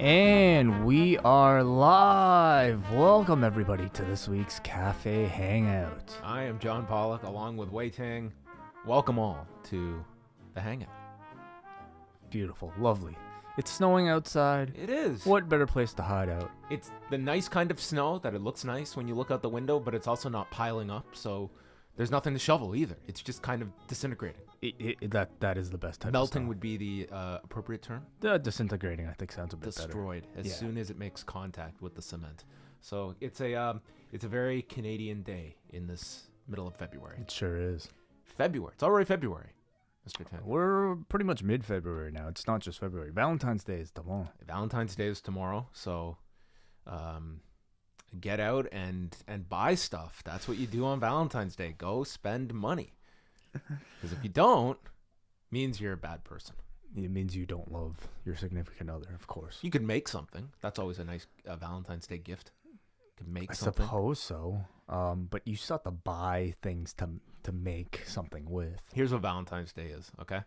And we are live. Welcome everybody to this week's Café Hangout. I am John Pollock along with Wai Ting. Welcome all to the Hangout. Beautiful, lovely. It's snowing outside. It is. What better place to hide out? It's the nice kind of snow that it looks nice when you look out the window, but it's also not piling up, so there's nothing to shovel either. It's just kind of disintegrating. That is the best type Melting of snow. would be the appropriate term. Disintegrating, I think, sounds a bit Destroyed better. as soon as it makes contact with the cement. So it's a very Canadian day in this middle of February. It sure is. February. It's already February, Mr. Tan. We're pretty much mid-February now. It's not just February. Valentine's Day is tomorrow. Valentine's Day is tomorrow, so get out and buy stuff. That's what you do on Valentine's Day. Go spend money. Because if you don't, means you're a bad person. It means you don't love your significant other, of course. You could make something. That's always a nice Valentine's Day gift. You could make I something. suppose so. But you still have to buy things to make something with. Here's what Valentine's Day is, okay?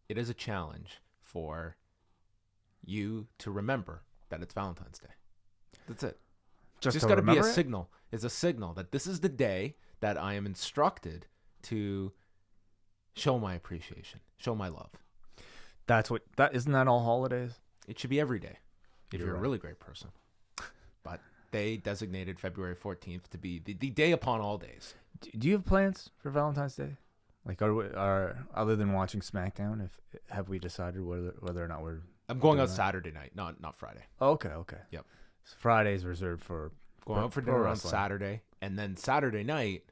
It is a challenge for you to remember that it's Valentine's Day. That's it. Just got to be a signal. It's a signal that this is the day that I am instructed to show my appreciation, show my love. Isn't that all holidays? It should be every day if you're right. a really great person. But they designated February 14th to be the day upon all days. Do you have plans for Valentine's Day? Like, are other than watching SmackDown, have we decided whether or not we're? I'm going doing out that? Saturday night, not Friday. Okay. Yep. So Friday's reserved for Going out for dinner on Saturday, and then Saturday night,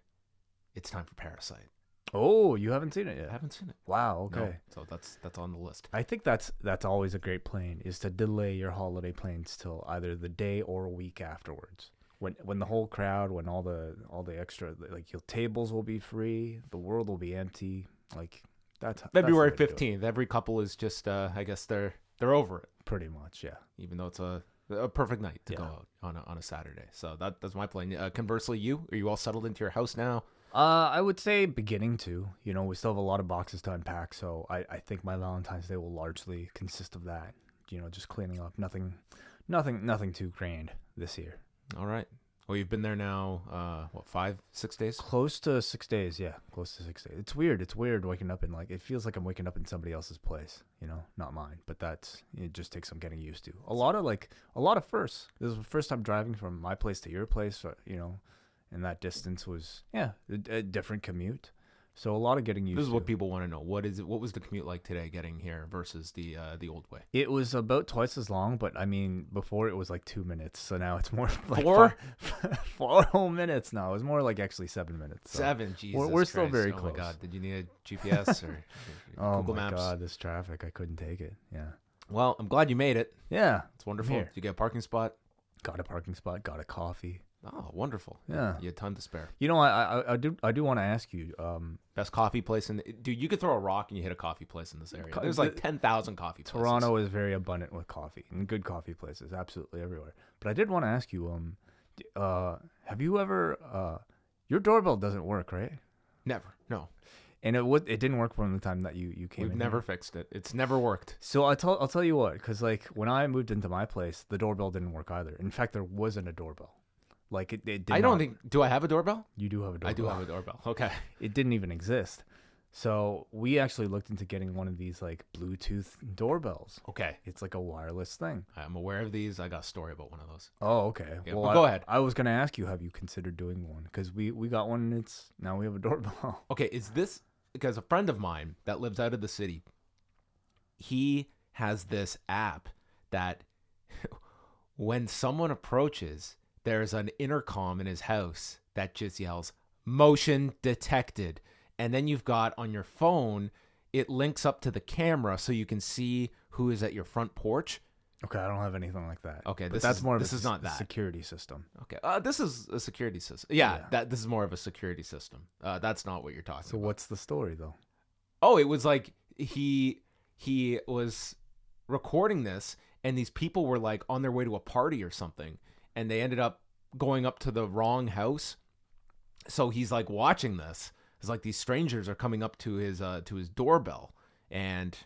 it's time for Parasite. Oh, you haven't seen it yet? I haven't seen it. Wow. Okay. No, so that's on the list. I think that's always a great plan, is to delay your holiday plans till either the day or a week afterwards. When the whole crowd, when all the extra, like, your tables will be free, the world will be empty. Like, that's February that's the way to do it. 15th. Every couple is just, I guess they're over it. Pretty much, yeah. Even though it's a perfect night to go out on a Saturday. So that's my plan. Conversely, are you all settled into your house now? I would say beginning to. You know, we still have a lot of boxes to unpack, so I think my Valentine's Day will largely consist of that. You know, just cleaning up. Nothing too grand this year. All right. Well, you've been there now, 5-6 days? Close to 6 days, yeah. Close to 6 days. It's weird. It's weird waking up in, like, it feels like I'm waking up in somebody else's place, you know, not mine. But it just takes some getting used to. A lot of firsts. This is the first time driving from my place to your place, you know, and that distance was, a different commute. So a lot of getting used to. This is what people want to know. What was the commute like today getting here versus the old way? It was about twice as long, but I mean, before it was like 2 minutes. So now it's more like 4 whole minutes now. It was more like actually 7 minutes. So 7, Jesus we're still Christ. very Oh close. my God, did you need a GPS or Google Maps? Oh my God, this traffic, I couldn't take it. Yeah. Well, I'm glad you made it. Yeah. It's wonderful. Here. Did you get a parking spot? Got a parking spot, got a coffee. Oh, wonderful. Yeah. You had time to spare. You know, I do want to ask you, Best coffee place dude, you could throw a rock and you hit a coffie place in this area. There's like 10,000 coffee places. Toronto is very abundant with coffee and good coffee places, absolutely everywhere. But I did want to ask you, have you ever, your doorbell doesn't work, right? Never. No. And it didn't work from the time that you came in. We've never here. fixed it. It's never worked. So I'll tell you what, because like when I moved into my place, the doorbell didn't work either. In fact, there wasn't a doorbell. Like it did. I don't think. Do I have a doorbell? You do have a doorbell. I do have a doorbell. Okay. It didn't even exist. So we actually looked into getting one of these like Bluetooth doorbells. Okay. It's like a wireless thing. I'm aware of these. I got a story about one of those. Oh, okay. Yeah, well, but go ahead. I was gonna ask you, have you considered doing one? Because we got one, and now we have a doorbell. Okay, is this because a friend of mine that lives out of the city, he has this app that when someone approaches, there's an intercom in his house that just yells, "Motion detected." And then you've got on your phone, it links up to the camera so you can see who is at your front porch. Okay, I don't have anything like that. Okay, but that's more of this is not that security system. Okay, this is a security system. Yeah. This is more of a security system. That's not what you're talking about. So what's the story though? Oh, it was like he was recording this, and these people were like on their way to a party or something, and they ended up going up to the wrong house. So he's like watching this. It's like these strangers are coming up to his doorbell, and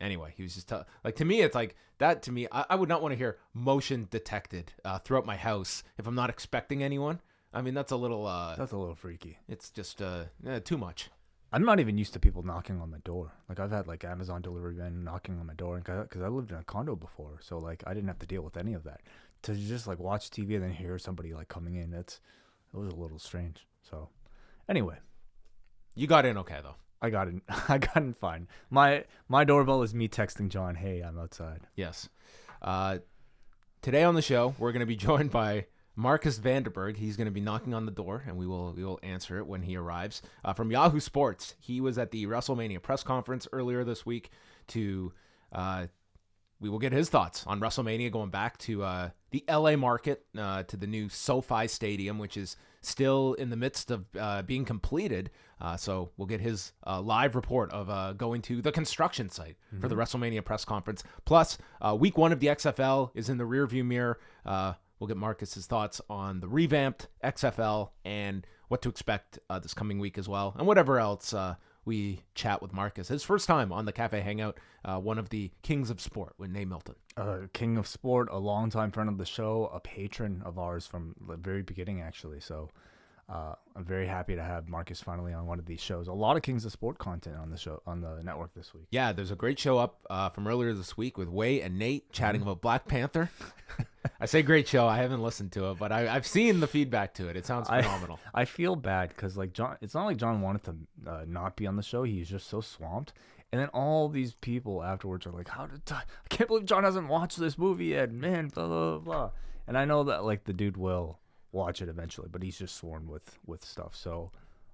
anyway, he was just like, to me, it's like that. To me, I would not want to hear motion detected throughout my house if I'm not expecting anyone. I mean, that's a little freaky. It's just too much. I'm not even used to people knocking on my door. Like, I've had like Amazon delivery men knocking on my door, because I lived in a condo before, so like I didn't have to deal with any of that. To just like watch TV and then hear somebody like coming in, it was a little strange. So anyway, you got in okay though. I got in. I got in fine. My doorbell is me texting John, "Hey, I'm outside." Yes. Today on the show, we're going to be joined by Marcus Vanderberg. He's going to be knocking on the door, and we will answer it when he arrives. From Yahoo Sports, he was at the WrestleMania press conference earlier this week. We will get his thoughts on WrestleMania, going back to the LA market, to the new SoFi Stadium, which is still in the midst of being completed. So we'll get his live report of going to the construction site for the WrestleMania press conference. Plus, week 1 of the XFL is in the rearview mirror. We'll get Marcus's thoughts on the revamped XFL and what to expect this coming week as well, and whatever else we chat with Marcus. His first time on the Café Hangout, one of the kings of sport with Nate Milton. King of sport, a longtime friend of the show, a patron of ours from the very beginning, actually. So I'm very happy to have Marcus finally on one of these shows. A lot of Kings of Sport content on the show, on the network this week. Yeah, there's a great show up from earlier this week with Wai and Nate chatting about Black Panther. I say great show. I haven't listened to it, but I've seen the feedback to it. It sounds phenomenal. I feel bad because like John, it's not like John wanted to not be on the show. He's just so swamped. And then all these people afterwards are like, I can't believe John hasn't watched this movie yet, man, blah, blah, blah. And I know that like the dude will watch it eventually, but he's just sworn with stuff. So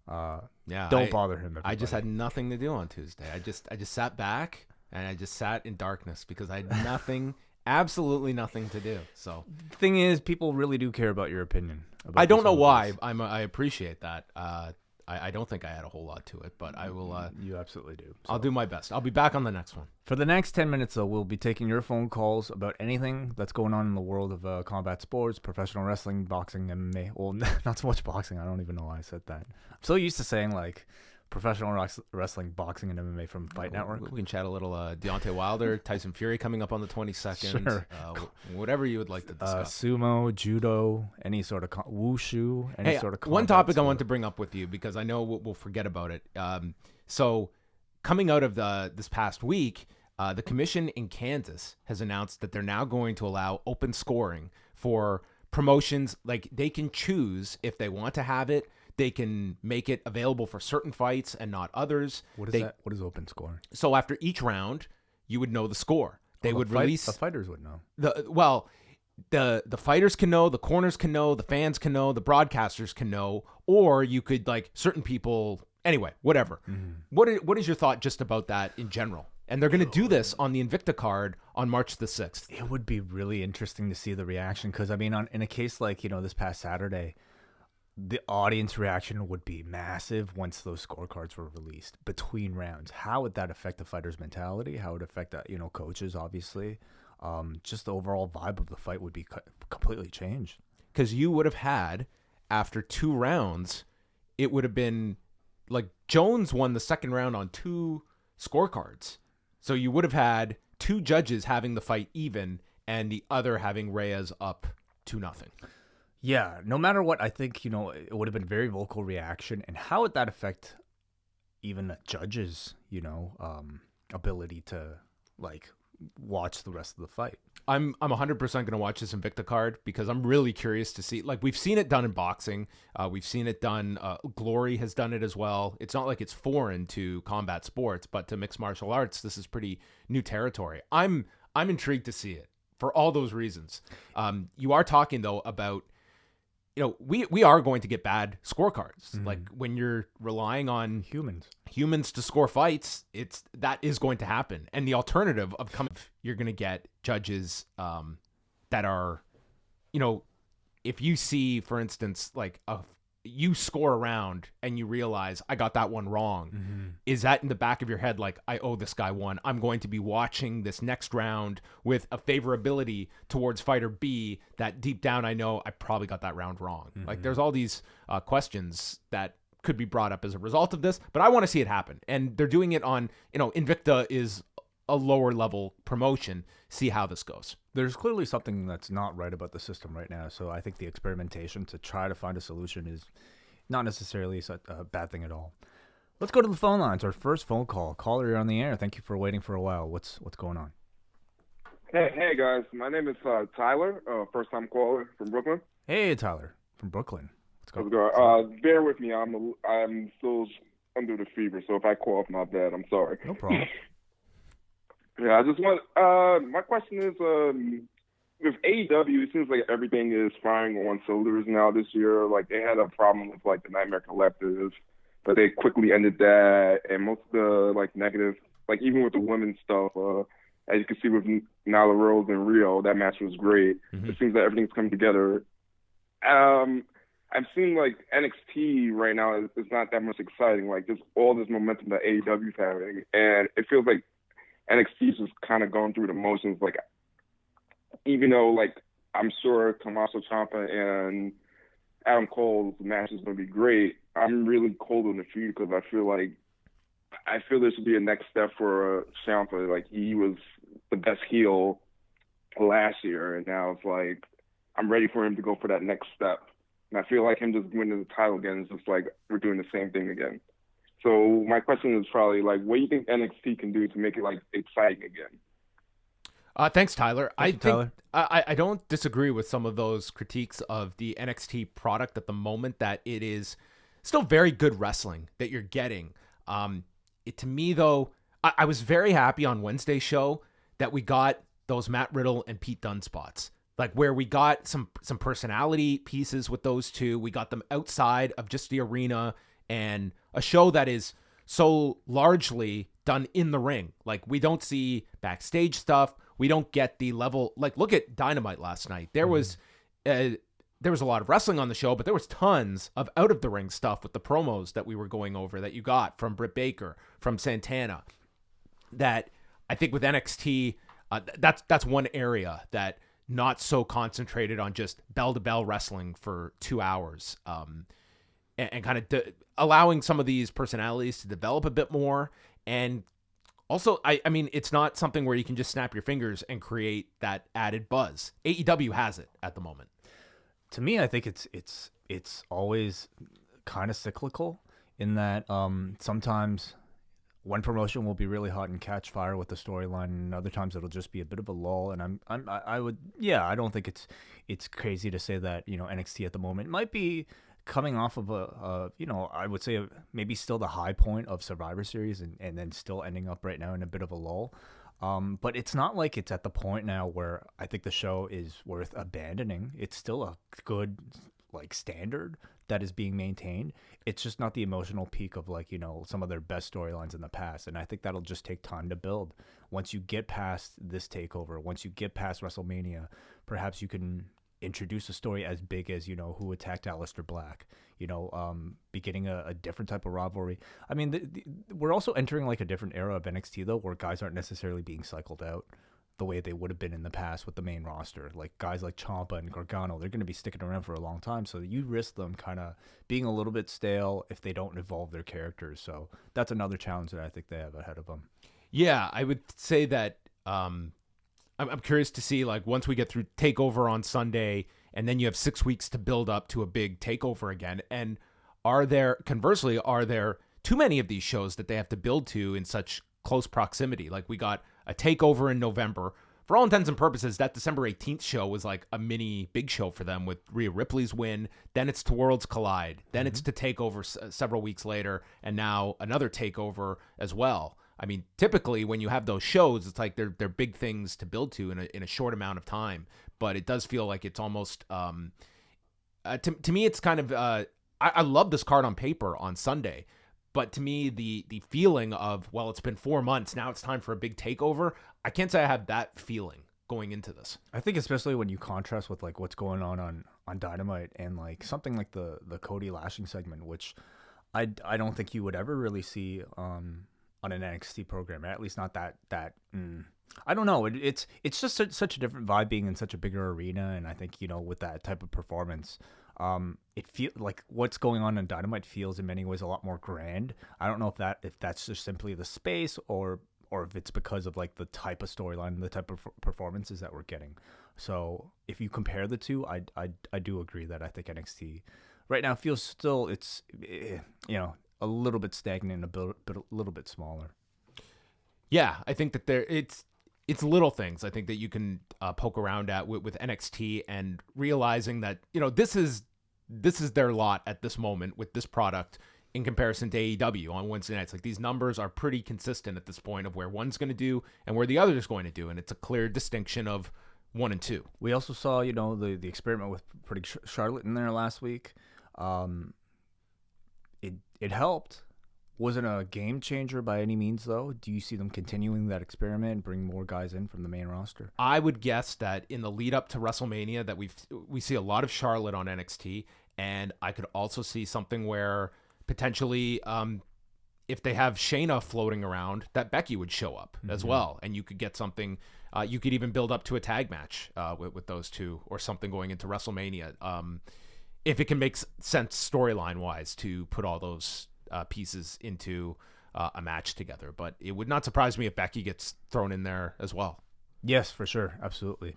don't bother him. Everybody. I just had nothing to do on Tuesday. I just sat back and I just sat in darkness because I had nothing, absolutely nothing to do. So the thing is, people really do care about your opinion. I don't know why. I appreciate that. I don't think I had a whole lot to it, but I will. You absolutely do. So. I'll do my best. I'll be back on the next one. For the next 10 minutes, though, we'll be taking your phone calls about anything that's going on in the world of combat sports, professional wrestling, boxing, MMA. Well, not so much boxing. I don't even know why I said that. I'm so used to saying, like, professional wrestling, boxing, and MMA from Fight Network. We can chat a little Deontay Wilder, Tyson Fury coming up on the 22nd. Sure. Whatever you would like to discuss. Sumo, judo, any sort of wushu, any sort of one topic sport. I want to bring up with you because I know we'll forget about it. So coming out of this past week, the commission in Kansas has announced that they're now going to allow open scoring for promotions. Like, they can choose if they want to have it. They can make it available for certain fights and not others. What is that? What is open scoring? So after each round, you would know the score. They would release. The fighters would know. The fighters can know, the corners can know, the fans can know, the broadcasters can know, or you could, like, certain people. Anyway, whatever. Mm-hmm. What is your thought just about that in general? And they're going to do this on the Invicta card on March the 6th. It would be really interesting to see the reaction because, I mean, in a case like, this past Saturday, the audience reaction would be massive once those scorecards were released between rounds. How would that affect the fighter's mentality? How would it affect, coaches, obviously? Just the overall vibe of the fight would be completely changed. Because you would have had, after 2 rounds, it would have been, like, Jones won the second round on 2 scorecards. So you would have had 2 judges having the fight even and the other having Reyes up 2-0. Yeah, no matter what, I think, it would have been very vocal reaction. And how would that affect even a judge's, ability to, like, watch the rest of the fight? I'm 100% going to watch this Invicta card because I'm really curious to see. Like, we've seen it done in boxing. We've seen it done. Glory has done it as well. It's not like it's foreign to combat sports, but to mixed martial arts, this is pretty new territory. I'm intrigued to see it for all those reasons. You are talking, though, about, we are going to get bad scorecards. Mm-hmm. Like, when you're relying on humans to score fights, that is going to happen. And the alternative of you're going to get judges that are, if you see, for instance, like you score a round and you realize I got that one wrong. Mm-hmm. Is that in the back of your head? Like, I owe this guy one. I'm going to be watching this next round with a favorability towards fighter B that deep down, I know I probably got that round wrong. Mm-hmm. Like, there's all these questions that could be brought up as a result of this, but I want to see it happen. And they're doing it on, Invicta is a lower level promotion, see how this goes. There's clearly something that's not right about the system right now. So I think the experimentation to try to find a solution is not necessarily such a bad thing at all. Let's go to the phone lines. Our first phone call. Caller, you're on the air. Thank you for waiting for a while. What's going on? Hey guys. My name is Tyler, first time caller from Brooklyn. Hey, Tyler from Brooklyn. How's it going? Bear with me. I'm still under the fever, so if I cough, my bad. I'm sorry. No problem. Yeah, I just want. My question is, with AEW, it seems like everything is firing on cylinders now this year. Like they had a problem with like the Nightmare Collective, but they quickly ended that. And most of the like negative, like even with the women's stuff, as you can see with Nyla Rose and Rio, that match was great. Mm-hmm. It seems that everything's coming together. I'm seeing like NXT right now is not that much exciting. Like just all this momentum that AEW's having, and it feels like NXT is just kind of going through the motions. Like even though like I'm sure Tommaso Ciampa and Adam Cole's match is going to be great, I'm really cold on the feud because I feel there should be a next step for Ciampa. Like he was the best heel last year, and now it's like I'm ready for him to go for that next step. And I feel like him just winning the title again is just like we're doing the same thing again. So my question is probably like, what do you think NXT can do to make it like exciting again? Thanks, Tyler. Thank you, Tyler. I don't disagree with some of those critiques of the NXT product at the moment, that it is still very good wrestling that you're getting. To me, though, I was very happy on Wednesday's show that we got those Matt Riddle and Pete Dunne spots. Like where we got some personality pieces with those two. We got them outside of just the arena, and a show that is so largely done in the ring. Like we don't see backstage stuff. We don't get the level. Like look at Dynamite last night. There was a lot of wrestling on the show, but there was tons of out of the ring stuff with the promos that we were going over that you got from Britt Baker, from Santana. That I think with NXT, that's one area that not so concentrated on just bell-to-bell wrestling for 2 hours, and kind of allowing some of these personalities to develop a bit more. And also, I mean, it's not something where you can just snap your fingers and create that added buzz. AEW has it at the moment. To me, I think it's always kind of cyclical in that sometimes one promotion will be really hot and catch fire with the storyline, and other times it'll just be a bit of a lull. And I don't think it's crazy to say that, you know, NXT at the moment might be coming off of I would say maybe still the high point of Survivor Series and then still ending up right now in a bit of a lull. But it's not like it's at the point now where I think the show is worth abandoning. It's still a good like standard that is being maintained. It's just not the emotional peak of like, you know, some of their best storylines in the past. And I think that'll just take time to build. Once you get past this takeover, once you get past WrestleMania, perhaps you can introduce a story as big as, you know, who attacked Aleister Black, you know, beginning a different type of rivalry. I mean, we're also entering like a different era of NXT though, where guys aren't necessarily being cycled out the way they would have been in the past with the main roster. Like guys like Ciampa and Gargano, they're going to be sticking around for a long time. So you risk them kind of being a little bit stale if they don't evolve their characters. So that's another challenge that I think they have ahead of them. Yeah, I would say that I'm curious to see, like, once we get through TakeOver on Sunday, and then you have 6 weeks to build up to a big TakeOver again. And conversely, are there too many of these shows that they have to build to in such close proximity? Like we got a TakeOver in November. For all intents and purposes, that December 18th show was like a mini big show for them with Rhea Ripley's win. Then it's to Worlds Collide. Then it's to TakeOver several weeks later, and now another TakeOver as well. I mean, typically when you have those shows, it's like they're big things to build to in a short amount of time. But it does feel like it's almost to me, it's kind of I love this card on paper on Sunday. But to me, the feeling of, well, it's been 4 months, now it's time for a big takeover, I can't say I have that feeling going into this. I think especially when you contrast with like what's going on Dynamite and like something like the Cody Lashing segment, which I don't think you would ever really see on an NXT program, or at least not that I don't know. It's just such a different vibe being in such a bigger arena, and I think, you know, with that type of performance, it feels like what's going on in Dynamite feels in many ways a lot more grand. I don't know if that's just simply the space or or if it's because of like the type of storyline, the type of performances that we're getting. So if you compare the two, I do agree that I think NXT right now feels still it's a little bit stagnant, a little bit smaller. Yeah, I think that it's little things I think that you can poke around at with NXT, and realizing that this is their lot at this moment with this product in comparison to AEW on Wednesday nights. Like, these numbers are pretty consistent at this point of where one's going to do and where the other is going to do, and it's a clear distinction of 1 and 2. We also saw the experiment with putting Charlotte in there last week. It helped. Wasn't a game changer by any means, though. Do you see them continuing that experiment and bring more guys in from the main roster? I would guess that in the lead up to WrestleMania that we see a lot of Charlotte on NXT, and I could also see something where potentially if they have Shayna floating around, that Becky would show up as well, and you could get something. You could even build up to a tag match with those two, or something going into WrestleMania. If it can make sense storyline wise to put all those pieces into a match together. But it would not surprise me if Becky gets thrown in there as well. Yes, for sure. Absolutely.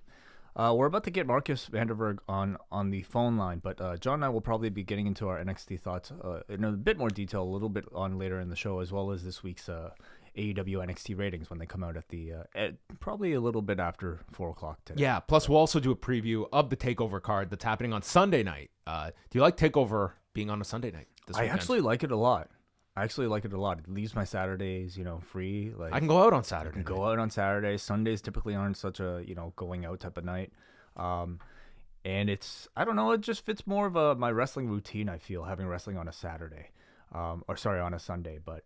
We're about to get Marcus Vanderberg on the phone line, but John and I will probably be getting into our NXT thoughts in a bit more detail a little bit on later in the show, as well as this week's AEW NXT ratings when they come out at probably a little bit after 4 o'clock today. Yeah, plus we'll also do a preview of the TakeOver card that's happening on Sunday night. Do you like TakeOver being on a Sunday night this weekend? I actually like it a lot. It leaves my Saturdays, free. Like, I can go out on Saturday. I can go out on Saturdays. Sundays typically aren't such a, going out type of night. And it's, I don't know, it just fits more of my wrestling routine, I feel, having wrestling on a Saturday. On a Sunday, but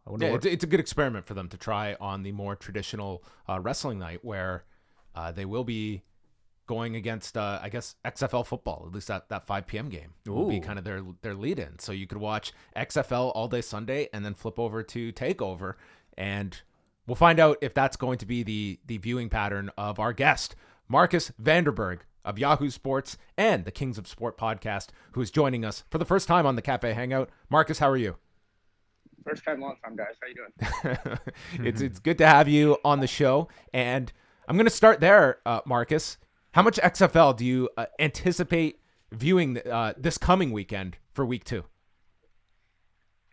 I wonder it's a good experiment for them to try on the more traditional wrestling night, where they will be going against, I guess, XFL football. At least that 5 p.m. game will be kind of their lead-in. So you could watch XFL all day Sunday and then flip over to TakeOver, and we'll find out if that's going to be the viewing pattern of our guest, Marcus Vanderberg of Yahoo Sports and the Kings of Sport podcast, who is joining us for the first time on the Café Hangout. Marcus, how are you? First time, long time, guys. How you doing? It's good to have you on the show, and I'm going to start there, Marcus. How much XFL do you anticipate viewing this coming weekend for week 2?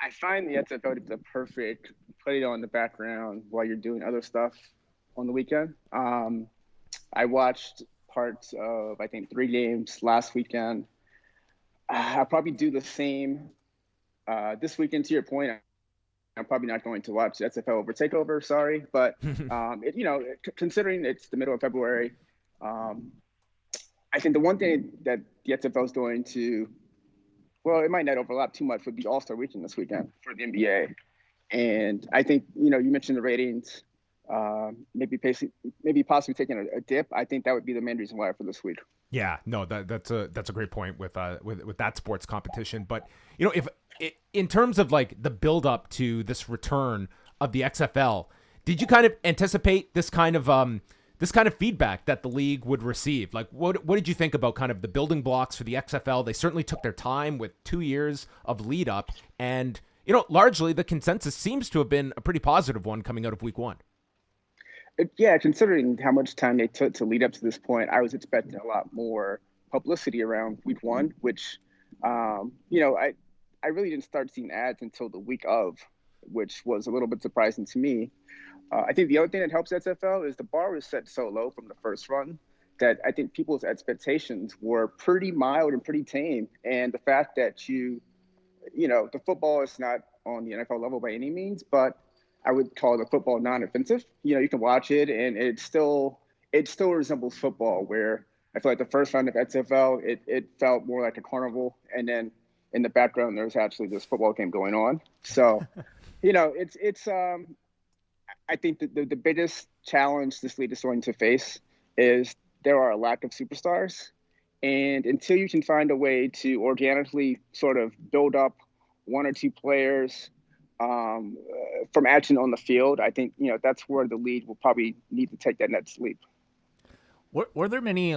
I find the XFL to be the perfect play on the background while you're doing other stuff on the weekend. I watched parts of, I think, 3 games last weekend. I'll probably do the same this weekend. To your point, I'm probably not going to watch XFL over TakeOver, sorry. But, considering it's the middle of February, I think the one thing that the XFL is doing it might not overlap too much with the All-Star Weekend this weekend for the NBA. And I think, you mentioned the ratings, maybe possibly taking a dip. I think that would be the main reason why for this week. Yeah, no, that's a great point with that sports competition. But, if in terms of like the build up to this return of the XFL, did you kind of anticipate this kind of feedback that the league would receive? Like, what did you think about kind of the building blocks for the XFL? They certainly took their time with 2 years of lead up, and largely the consensus seems to have been a pretty positive one coming out of week 1. Yeah, considering how much time they took to lead up to this point, I was expecting a lot more publicity around week 1, which, I really didn't start seeing ads until the week of, which was a little bit surprising to me. I think the other thing that helps XFL is the bar was set so low from the first run that I think people's expectations were pretty mild and pretty tame. And the fact that the football is not on the NFL level by any means, but I would call the football non-offensive. You can watch it and it still resembles football, where I feel like the first round of XFL, it felt more like a carnival. And then in the background, there's actually this football game going on. So, I think that the biggest challenge this league is going to face is there are a lack of superstars. And until you can find a way to organically sort of build up 1 or 2 players from action on the field, I think, that's where the league will probably need to take that next leap. Were there many,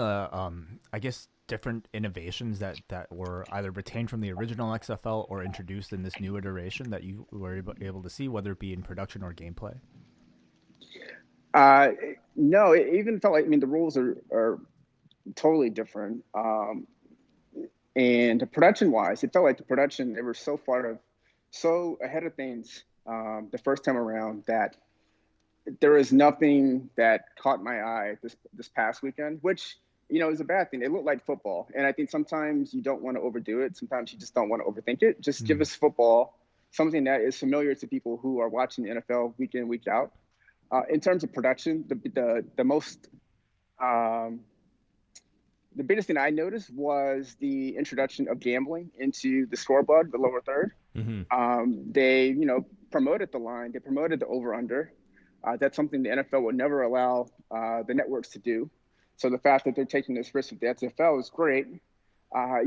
different innovations that were either retained from the original XFL or introduced in this new iteration that you were able to see, whether it be in production or gameplay? Uh, no, it even felt like, I mean, the rules are totally different. And production wise, it felt like the production, they were so ahead of things the first time around that there was nothing that caught my eye this past weekend, which, is a bad thing. It looked like football. And I think sometimes you don't want to overdo it. Sometimes you just don't want to overthink it. Just give us football, something that is familiar to people who are watching the NFL week in, week out. In terms of production, um, the biggest thing I noticed was the introduction of gambling into the scoreboard, the lower third. Mm-hmm. They, promoted the line, they promoted the over under. That's something the NFL would never allow the networks to do. So the fact that they're taking this risk with the XFL is great. I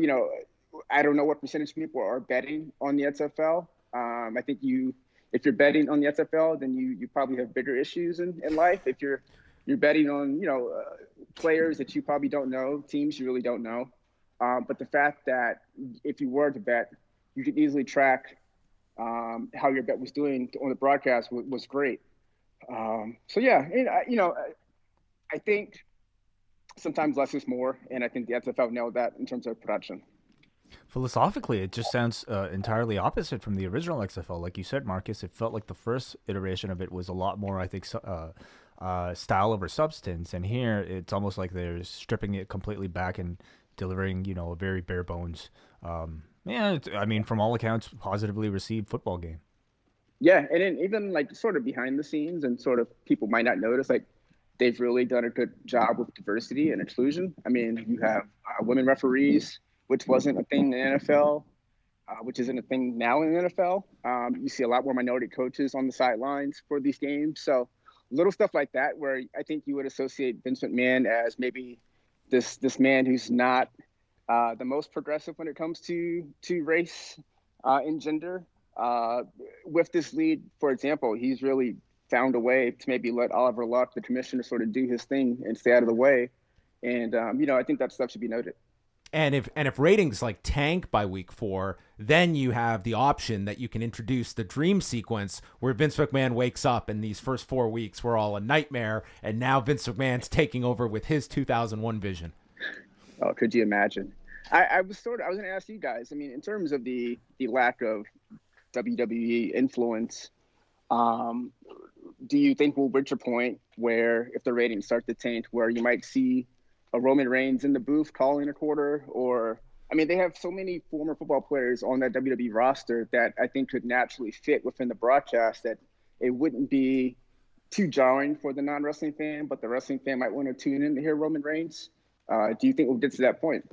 don't know what percentage of people are betting on the XFL. I think if you're betting on the XFL, then you probably have bigger issues in life. If you're betting on, players that you probably don't know, teams you really don't know. But the fact that if you were to bet, you could easily track how your bet was doing on the broadcast was great. So yeah, and I think sometimes less is more, and I think the XFL nailed that in terms of production. Philosophically, it just sounds entirely opposite from the original XFL. Like you said, Marcus, it felt like the first iteration of it was a lot more, I think, style over substance. And here, it's almost like they're stripping it completely back and delivering, a very bare bones, I mean, from all accounts, positively received football game. Yeah, and then even like sort of behind the scenes and sort of people might not notice, like they've really done a good job with diversity and inclusion. I mean, you have women referees, which wasn't a thing in the NFL, which isn't a thing now in the NFL. You see a lot more minority coaches on the sidelines for these games. So little stuff like that, where I think you would associate Vince McMahon as maybe this man who's not the most progressive when it comes to race and gender. With this lead, for example, he's really found a way to maybe let Oliver Luck, the commissioner, sort of do his thing and stay out of the way. And I think that stuff should be noted. And if ratings like tank by week 4, then you have the option that you can introduce the dream sequence where Vince McMahon wakes up and these first 4 weeks were all a nightmare, and now Vince McMahon's taking over with his 2001 vision. Oh, could you imagine? I was going to ask you guys. I mean, in terms of the lack of WWE influence, do you think we'll reach a point where if the ratings start to taint, where you might see a Roman Reigns in the booth calling a quarter? Or, I mean, they have so many former football players on that WWE roster that I think could naturally fit within the broadcast, that it wouldn't be too jarring for the non-wrestling fan, but the wrestling fan might want to tune in to hear Roman Reigns. Do you think we'll get to that point?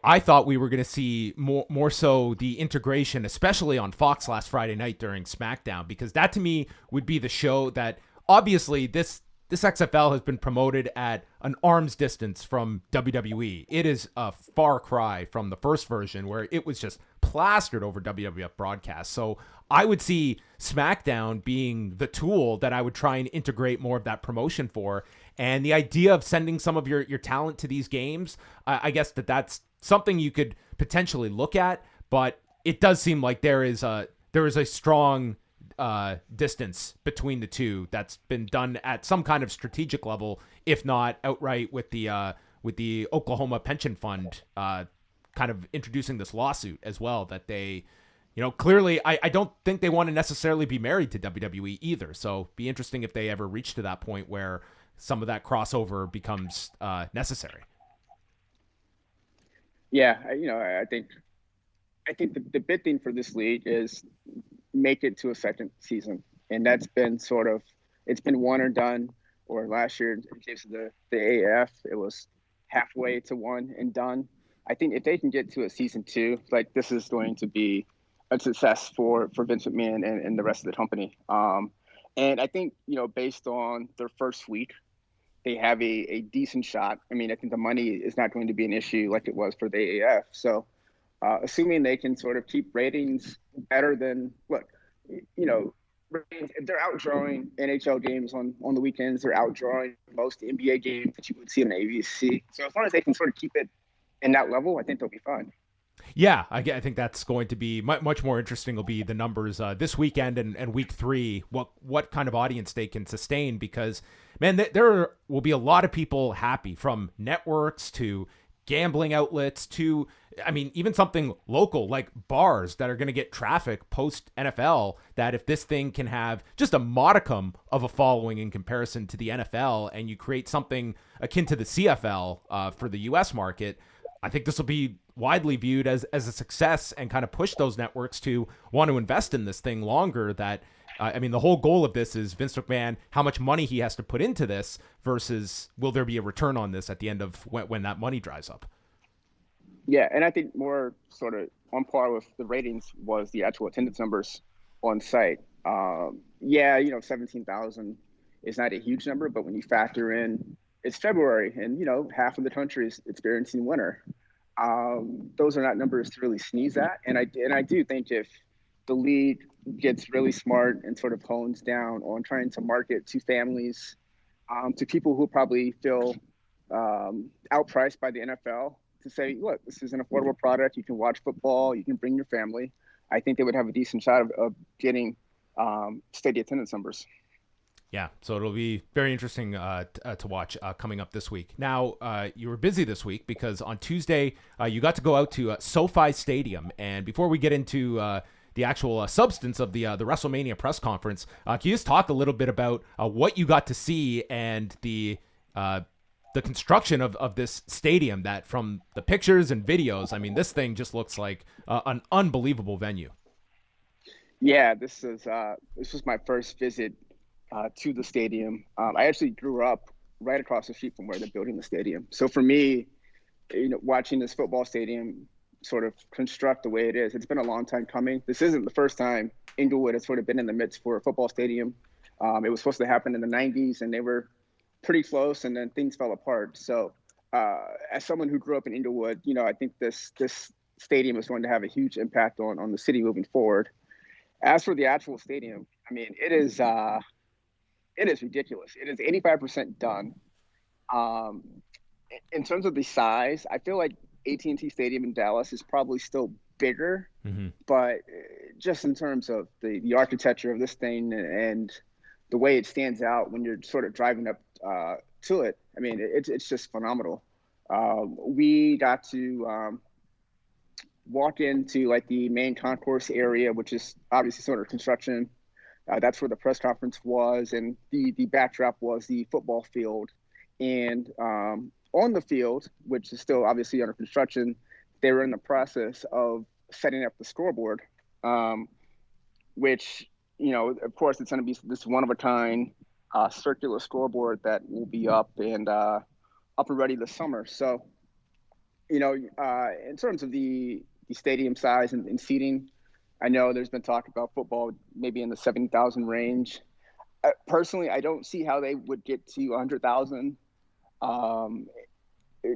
I thought we were going to see more so the integration, especially on Fox last Friday night during SmackDown, because that to me would be the show that obviously this XFL has been promoted at an arm's distance from WWE. It is a far cry from the first version where it was just plastered over WWF broadcasts. So I would see SmackDown being the tool that I would try and integrate more of that promotion for. And the idea of sending some of your talent to these games, I guess that's something you could potentially look at, but it does seem like there is a strong distance between the two that's been done at some kind of strategic level, if not outright with the Oklahoma pension fund kind of introducing this lawsuit as well, that they, clearly I don't think they want to necessarily be married to WWE either. So be interesting if they ever reach to that point where some of that crossover becomes necessary. Yeah, I think the big thing for this league is make it to a second season, and that's been it's been one or done. Or last year, in case of the AAF, it was halfway to one and done. I think if they can get to a season 2, like, this is going to be a success for Vince McMahon and the rest of the company. And I think, based on their first week, they have a decent shot. I mean, I think the money is not going to be an issue like it was for the AAF. So assuming they can sort of keep ratings better than, if they're outdrawing NHL games on the weekends, they're outdrawing most NBA games that you would see on ABC. So as long as they can sort of keep it in that level, I think they'll be fine. Yeah, I think that's going to be much more interesting. Will be the numbers this weekend and week 3. What kind of audience they can sustain? Because man, there will be a lot of people happy, from networks to gambling outlets to, I mean, even something local like bars that are going to get traffic post NFL. That if this thing can have just a modicum of a following in comparison to the NFL, and you create something akin to the CFL for the U.S. market, I think this will be widely viewed as a success and kind of push those networks to want to invest in this thing longer. That, I mean, the whole goal of this is Vince McMahon, how much money he has to put into this versus will there be a return on this at the end of when that money dries up. Yeah, and I think more sort of on par with the ratings was the actual attendance numbers on site. Yeah, 17,000 is not a huge number, but when you factor in it's February and, half of the country is experiencing winter, those are not numbers to really sneeze at. And I do think if the league gets really smart and sort of hones down on trying to market to families, to people who probably feel outpriced by the NFL, to say, look, this is an affordable product. You can watch football. You can bring your family. I think they would have a decent shot of getting steady attendance numbers. Yeah, so it'll be very interesting to watch coming up this week. Now, you were busy this week because on Tuesday, you got to go out to SoFi Stadium. And before we get into the actual substance of the WrestleMania press conference, can you just talk a little bit about what you got to see and the construction of this stadium? That from the pictures and videos, I mean, this thing just looks like an unbelievable venue. Yeah, this was my first visit to the stadium. I actually grew up right across the street from where they're building the stadium. So for me, watching this football stadium sort of construct the way it is, it's been a long time coming. This isn't the first time Inglewood has sort of been in the midst for a football stadium. It was supposed to happen in the 90s, and they were pretty close, and then things fell apart. So as someone who grew up in Inglewood, I think this stadium is going to have a huge impact on the city moving forward. As for the actual stadium, I mean, it is ridiculous. It is 85% done. In terms of the size, I feel like AT&T Stadium in Dallas is probably still bigger, but just in terms of the architecture of this thing and the way it stands out when you're sort of driving up to it, I mean, it's just phenomenal. We got to walk into like the main concourse area, which is obviously sort of construction. That's where the press conference was, and the backdrop was the football field. And on the field, which is still obviously under construction, they were in the process of setting up the scoreboard, which, of course, it's going to be this one-of-a-kind circular scoreboard that will be up and ready this summer. So, in terms of the stadium size and seating, I know there's been talk about football maybe in the 70,000 range. Personally, I don't see how they would get to 100,000.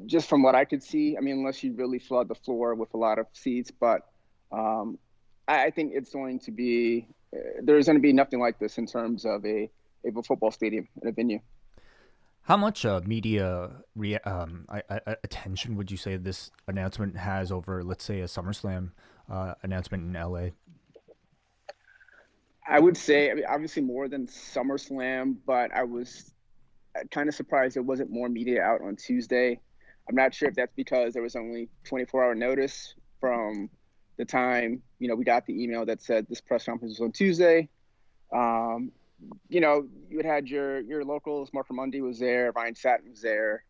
Just from what I could see, I mean, unless you really flood the floor with a lot of seats. But I think it's going to be there's going to be nothing like this in terms of a football stadium and a venue. How much media attention would you say this announcement has over, let's say, a SummerSlam announcement in LA? I would say, I mean, obviously more than SummerSlam, but I was kind of surprised there wasn't more media out on Tuesday. I'm not sure if that's because there was only 24-hour notice from the time, we got the email that said this press conference was on Tuesday. You had your locals, Mark Ramundi was there, Ryan Satin was there,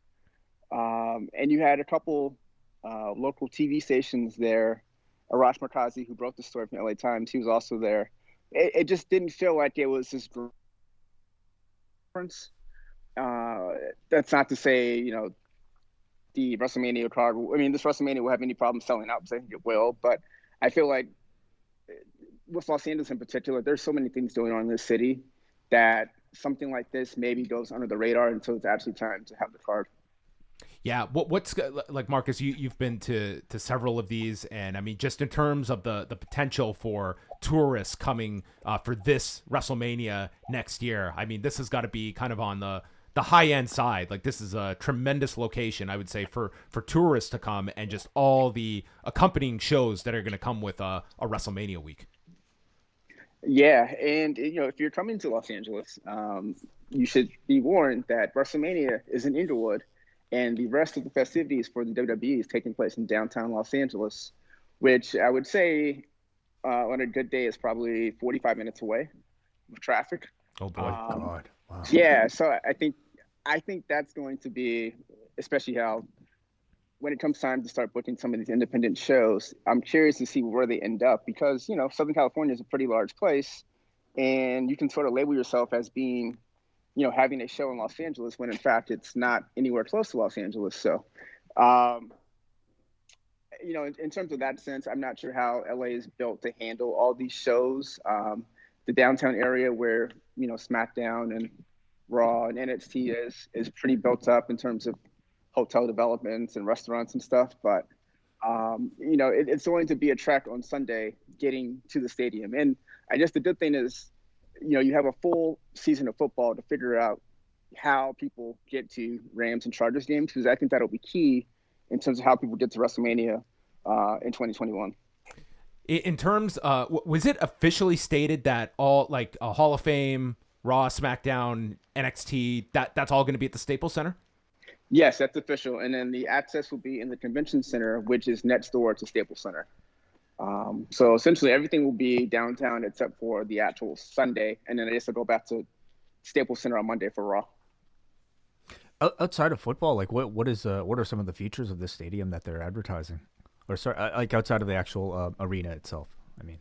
and you had a couple local TV stations there. Arash Markazi, who broke the story from LA Times, he was also there. It just didn't feel like it was this difference. That's not to say, the WrestleMania card. I mean, this WrestleMania will have any problem selling out, because I think it will. But I feel like with Los Angeles in particular, there's so many things going on in this city that something like this maybe goes under the radar until it's actually time to have the card. Yeah, what's like, Marcus, you've been to several of these, and I mean, just in terms of the potential for tourists coming for this WrestleMania next year, I mean, this has got to be kind of on the the high end side. Like, this is a tremendous location, I would say, for tourists to come, and just all the accompanying shows that are going to come with a WrestleMania week. Yeah, and if you're coming to Los Angeles, you should be warned that WrestleMania is in Inglewood, and the rest of the festivities for the WWE is taking place in downtown Los Angeles, which I would say on a good day is probably 45 minutes away with traffic. Oh boy, God, wow. Yeah, so I think that's going to be, especially how when it comes time to start booking some of these independent shows, I'm curious to see where they end up, because Southern California is a pretty large place, and you can sort of label yourself as being having a show in Los Angeles when in fact it's not anywhere close to Los Angeles. So in terms of that sense, I'm not sure how LA is built to handle all these shows. The downtown area where SmackDown and Raw and NXT is pretty built up in terms of hotel developments and restaurants and stuff, but it's going to be a trek on Sunday getting to the stadium. And I guess the good thing is you have a full season of football to figure out how people get to Rams and Chargers games, because I think that'll be key in terms of how people get to WrestleMania in 2021. In terms, was it officially stated that all, like, a Hall of Fame, Raw, SmackDown, NXT, that's all going to be at the Staples Center? Yes, that's official. And then the access will be in the Convention Center, which is next door to Staples Center. So essentially everything will be downtown except for the actual Sunday. And then I guess I'll go back to Staples Center on Monday for Raw. Outside of football, like what are some of the features of this stadium that they're advertising? Or sorry, like outside of the actual arena itself, I mean.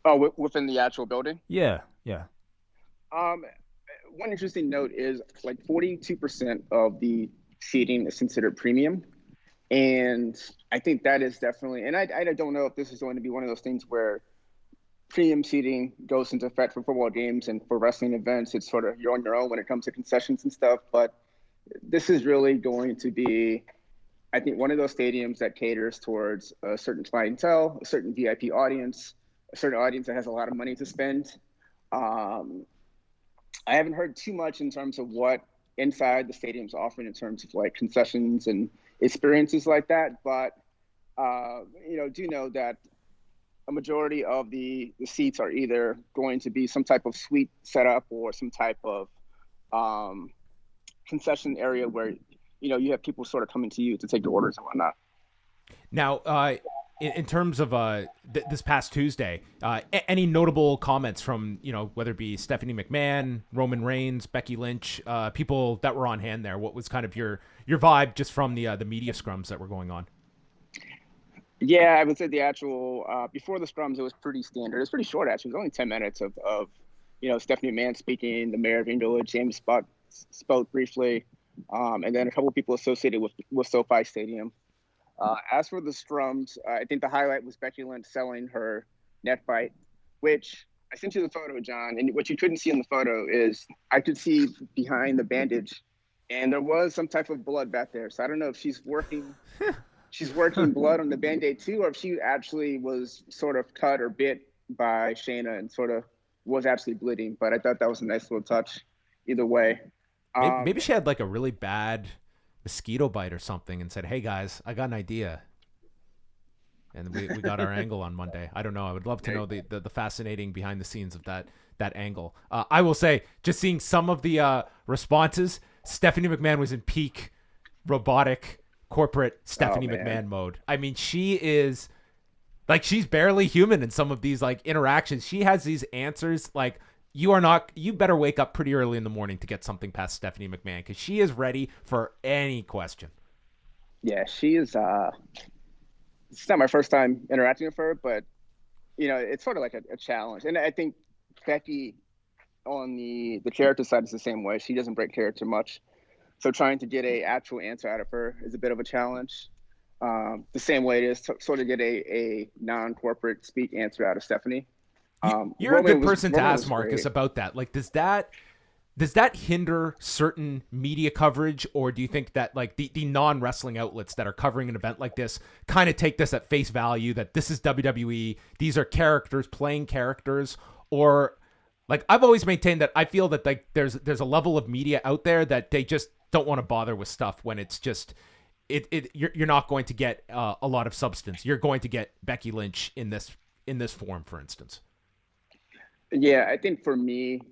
Oh, within the actual building? Yeah. One interesting note is like 42% of the seating is considered premium. And I think that is definitely, and I don't know if this is going to be one of those things where premium seating goes into effect for football games, and for wrestling events, it's sort of you're on your own when it comes to concessions and stuff. But this is really going to be, I think, one of those stadiums that caters towards a certain clientele, a certain VIP audience, a certain audience that has a lot of money to spend. I haven't heard too much in terms of what inside the stadium's offering in terms of like concessions and experiences like that. But, do know that a majority of the seats are either going to be some type of suite setup or some type of concession area where, you have people sort of coming to you to take the orders and whatnot. Now, in terms of this past Tuesday, any notable comments from, whether it be Stephanie McMahon, Roman Reigns, Becky Lynch, people that were on hand there? What was kind of your vibe just from the media scrums that were going on? Yeah, I would say the actual, before the scrums, it was pretty standard. It was pretty short, actually. It was only 10 minutes of Stephanie McMahon speaking, the mayor of Inglewood, James spoke briefly, and then a couple of people associated with SoFi Stadium. As for the scrums, I think the highlight was Becky Lynch selling her net fight, which I sent you the photo, John, and what you couldn't see in the photo is I could see behind the bandage, and there was some type of blood back there. So I don't know if she's working blood on the Band-Aid too, or if she actually was sort of cut or bit by Shayna and sort of was actually bleeding. But I thought that was a nice little touch either way. Maybe she had like a really bad mosquito bite or something and said, "Hey guys, I got an idea." And we got our angle on Monday. I don't know. I would love to know the fascinating behind the scenes of that angle. I will say, just seeing some of the responses, Stephanie McMahon was in peak robotic corporate Stephanie McMahon mode. I mean, she is like, she's barely human in some of these like interactions. She has these answers like, you better wake up pretty early in the morning to get something past Stephanie McMahon, because she is ready for any question. Yeah, she is. It's not my first time interacting with her, but it's sort of like a challenge. And I think Becky on the character side is the same way. She doesn't break character much, so trying to get a actual answer out of her is a bit of a challenge. The same way it is to sort of get a non-corporate speak answer out of Stephanie. You're a good person to ask, Marcus, about that. Like, does that hinder certain media coverage, or do you think that like the non-wrestling outlets that are covering an event like this kind of take this at face value, that this is WWE, these are characters playing characters, or Like, I've always maintained that I feel that like there's a level of media out there that they just don't want to bother with stuff when it's just you're not going to get a lot of substance. You're going to get Becky Lynch in this form, for instance. Yeah, I think for me,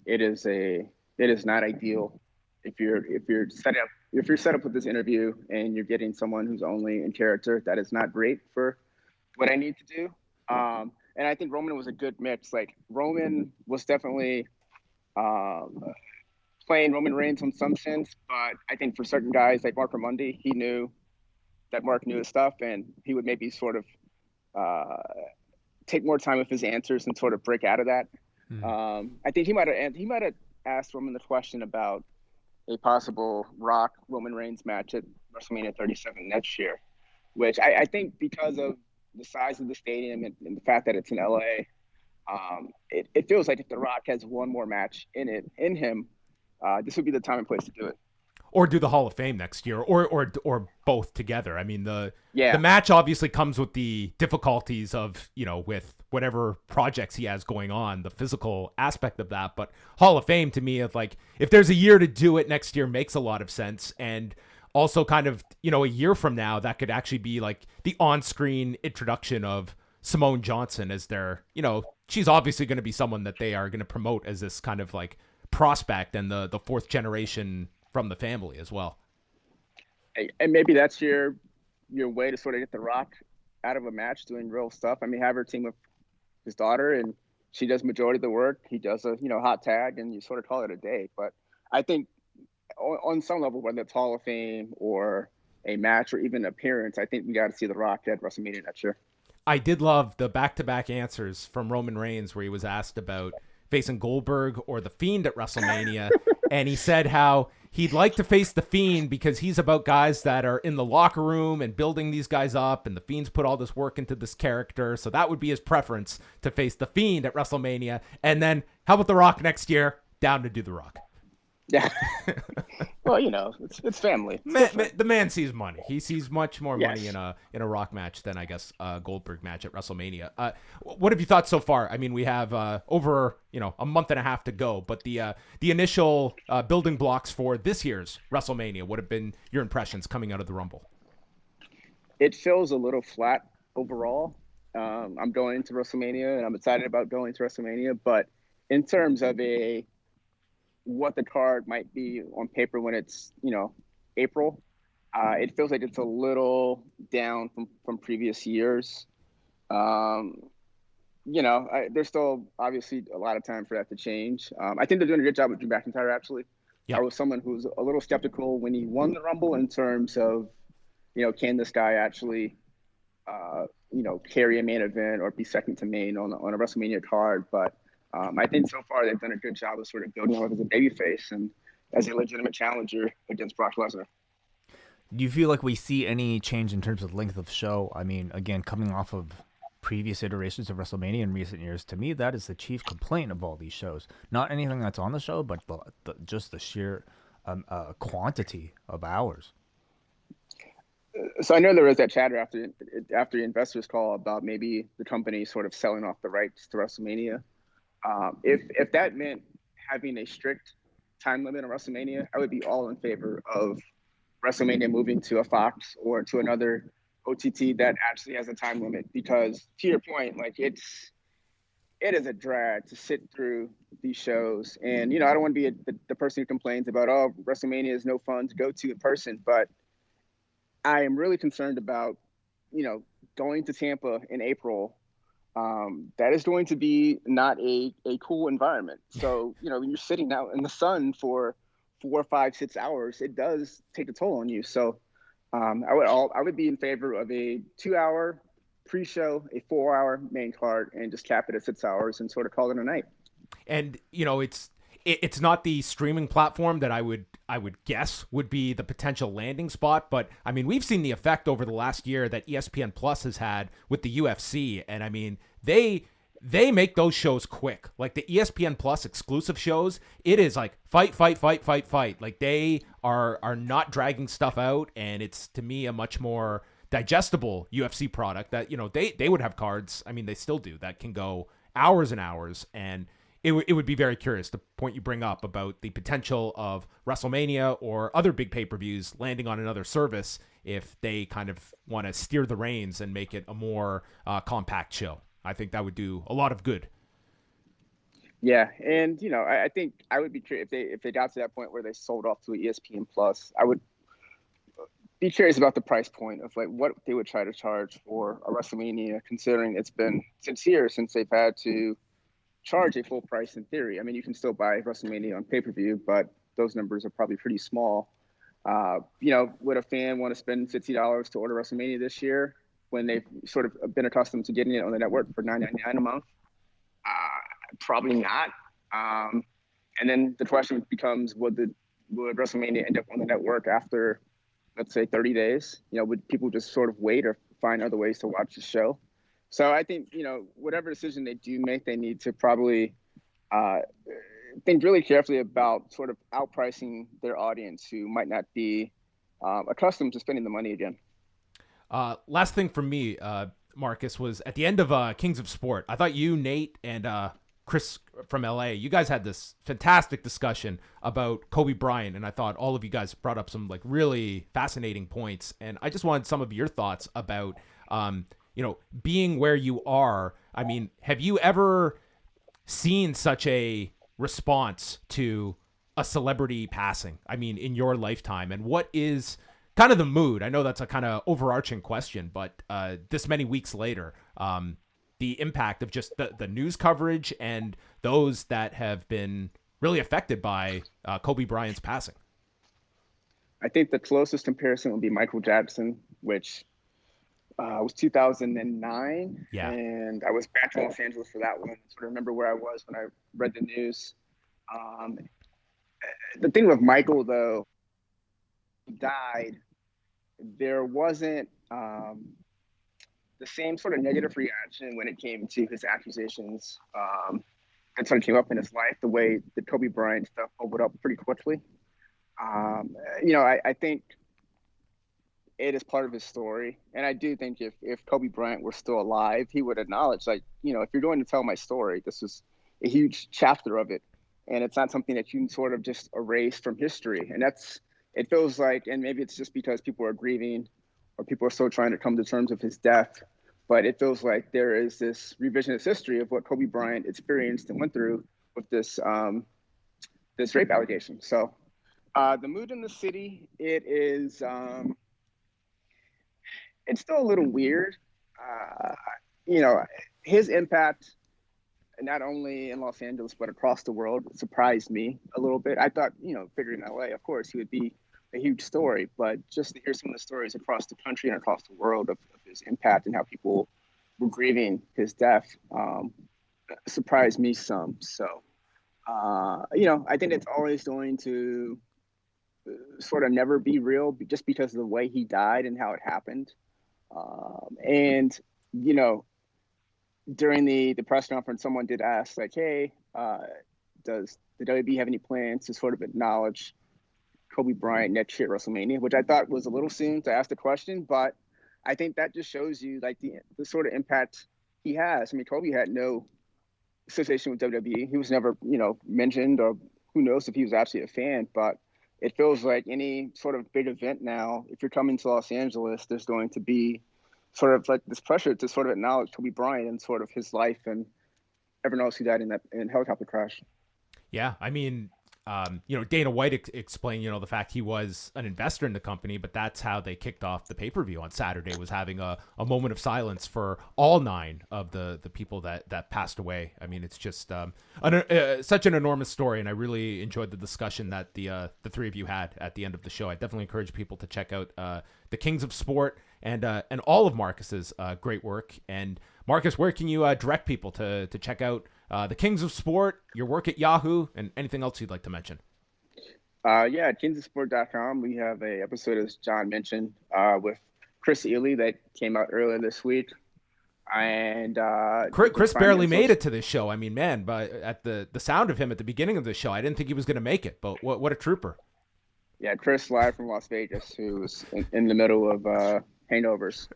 it is not ideal if you're set up with this interview and you're getting someone who's only in character. That is not great for what I need to do. And I think Roman was a good mix. Like, Roman was definitely playing Roman Reigns in some sense, but I think for certain guys like Mark Ramundi, he knew that Mark knew his stuff, and he would maybe sort of take more time with his answers and sort of break out of that. I think he might have asked Roman the question about a possible Rock Roman Reigns match at WrestleMania 37 next year, which I think, because of the size of the stadium and the fact that it's in LA, it feels like if The Rock has one more match in him, this would be the time and place to do it. Or do the Hall of Fame next year, or both together. I mean, the match obviously comes with the difficulties of, with whatever projects he has going on, the physical aspect of that. But Hall of Fame, to me, if there's a year to do it next year, makes a lot of sense. And also kind of, a year from now, that could actually be like the on-screen introduction of Simone Johnson as their, she's obviously going to be someone that they are going to promote as this kind of like prospect and the fourth generation from the family as well. And maybe that's your way to sort of get The Rock out of a match doing real stuff. I mean, have her team with his daughter, and she does majority of the work. He does a hot tag, and you sort of call it a day. But I think on some level, whether it's Hall of Fame or a match or even appearance, I think we got to see The Rock at WrestleMania next year. I did love the back-to-back answers from Roman Reigns where he was asked about facing Goldberg or The Fiend at WrestleMania, and he said how he'd like to face The Fiend because he's about guys that are in the locker room and building these guys up, and The Fiend's put all this work into this character, so that would be his preference, to face The Fiend at WrestleMania. And then, how about The Rock next year? Down to do The Rock. Yeah. Well, it's family. The man sees money. He sees much more money in a Rock match than, I guess, a Goldberg match at WrestleMania. What have you thought so far? I mean, we have over a month and a half to go, but the initial building blocks for this year's WrestleMania, what have been your impressions coming out of the Rumble? It feels a little flat overall. I'm going into WrestleMania, and I'm excited about going to WrestleMania, but in terms of what the card might be on paper when it's, April, it feels like it's a little down from previous years. There's still obviously a lot of time for that to change. I think they're doing a good job with Drew McIntyre, actually. Yep. I was someone who was a little skeptical when he won the Rumble in terms of, can this guy actually, carry a main event or be second to main on a WrestleMania card? But I think so far they've done a good job of sort of building him up as a babyface and as a legitimate challenger against Brock Lesnar. Do you feel like we see any change in terms of length of show? I mean, again, coming off of previous iterations of WrestleMania in recent years, to me, that is the chief complaint of all these shows. Not anything that's on the show, but just the sheer quantity of hours. So I know there was that chatter after the investors call about maybe the company sort of selling off the rights to WrestleMania. If that meant having a strict time limit on WrestleMania, I would be all in favor of WrestleMania moving to a Fox or to another OTT that actually has a time limit. Because to your point, it is a drag to sit through these shows. And, I don't want to be the person who complains about, WrestleMania is no fun to go to in person. But I am really concerned about, going to Tampa in April. That is going to be not a cool environment. So, when you're sitting out in the sun for 4, 5, 6 hours, it does take a toll on you. So I would be in favor of a 2-hour pre-show, a 4-hour main card, and just cap it at 6 hours and sort of call it a night. And, it's not the streaming platform that I would guess would be the potential landing spot. But I mean, we've seen the effect over the last year that ESPN Plus has had with the UFC. And I mean, they make those shows quick. Like the ESPN Plus exclusive shows, it is like fight. Like they are not dragging stuff out. And it's, to me, a much more digestible UFC product that, they would have cards. I mean, they still do, that can go hours and hours. And it would be very curious, the point you bring up about the potential of WrestleMania or other big pay-per-views landing on another service if they kind of want to steer the reins and make it a more compact show. I think that would do a lot of good. Yeah, and I think I would be curious if they got to that point where they sold off to ESPN Plus. I would be curious about the price point of like what they would try to charge for a WrestleMania, considering it's been 6 years since they've had to charge a full price in theory. I mean, you can still buy WrestleMania on pay-per-view, but those numbers are probably pretty small. Would a fan want to spend $50 to order WrestleMania this year when they've sort of been accustomed to getting it on the network for $9.99 a month? Probably not. And then the question becomes, would WrestleMania end up on the network after, let's say, 30 days? Would people just sort of wait or find other ways to watch the show? So I think, whatever decision they do make, they need to probably think really carefully about sort of outpricing their audience who might not be accustomed to spending the money again. Last thing from me, Marcus, was at the end of Kings of Sport. I thought you, Nate, and Chris from LA, you guys had this fantastic discussion about Kobe Bryant, and I thought all of you guys brought up some like really fascinating points, and I just wanted some of your thoughts about being where you are. I mean, have you ever seen such a response to a celebrity passing? I mean, in your lifetime, and what is kind of the mood? I know that's a kind of overarching question, but this many weeks later, the impact of just the news coverage and those that have been really affected by Kobe Bryant's passing. I think the closest comparison would be Michael Jackson, which was 2009. Yeah. And I was back in Los Angeles for that one. Sort of remember where I was when I read the news. The thing with Michael, though, he died. There wasn't the same sort of negative reaction when it came to his accusations that sort of came up in his life, the way the Kobe Bryant stuff opened up pretty quickly. I think it is part of his story. And I do think if Kobe Bryant were still alive, he would acknowledge, if you're going to tell my story, this is a huge chapter of it. And it's not something that you can sort of just erase from history. And it feels like, and maybe it's just because people are grieving or people are still trying to come to terms with his death, but it feels like there is this revisionist history of what Kobe Bryant experienced and went through with this rape allegation. So the mood in the city, it's still a little weird. His impact, not only in Los Angeles, but across the world, surprised me a little bit. I thought, figuring in LA, of course, he would be a huge story, but just to hear some of the stories across the country and across the world of his impact and how people were grieving his death surprised me some. So, I think it's always going to sort of never be real just because of the way he died and how it happened. During the press conference, someone did ask, like, hey, does the WB have any plans to sort of acknowledge Kobe Bryant next year at WrestleMania, which I thought was a little soon to ask the question, but I think that just shows you like the sort of impact he has. I mean, Kobe had no association with WWE. He was never, mentioned, or who knows if he was actually a fan, but it feels like any sort of big event now, if you're coming to Los Angeles, there's going to be sort of like this pressure to sort of acknowledge Kobe Bryant and sort of his life and everyone else who died in a helicopter crash. Yeah, I mean, Dana White explained, the fact he was an investor in the company, but that's how they kicked off the pay-per-view on Saturday, was having a moment of silence for all 9 of the people that passed away. I mean, it's just such an enormous story, and I really enjoyed the discussion that the 3 of you had at the end of the show. I definitely encourage people to check out the Kings of Sport and all of Marcus's great work. And Marcus, where can you direct people to check out the Kings of Sport, your work at Yahoo, and anything else you'd like to mention? At kingsofsport.com, we have a episode, as John mentioned, with Chris Ely that came out earlier this week. And Chris barely made it to this show. I mean, man, but at the sound of him at the beginning of the show, I didn't think he was going to make it, but what a trooper. Yeah, Chris live from Las Vegas, who was in the middle of hangovers.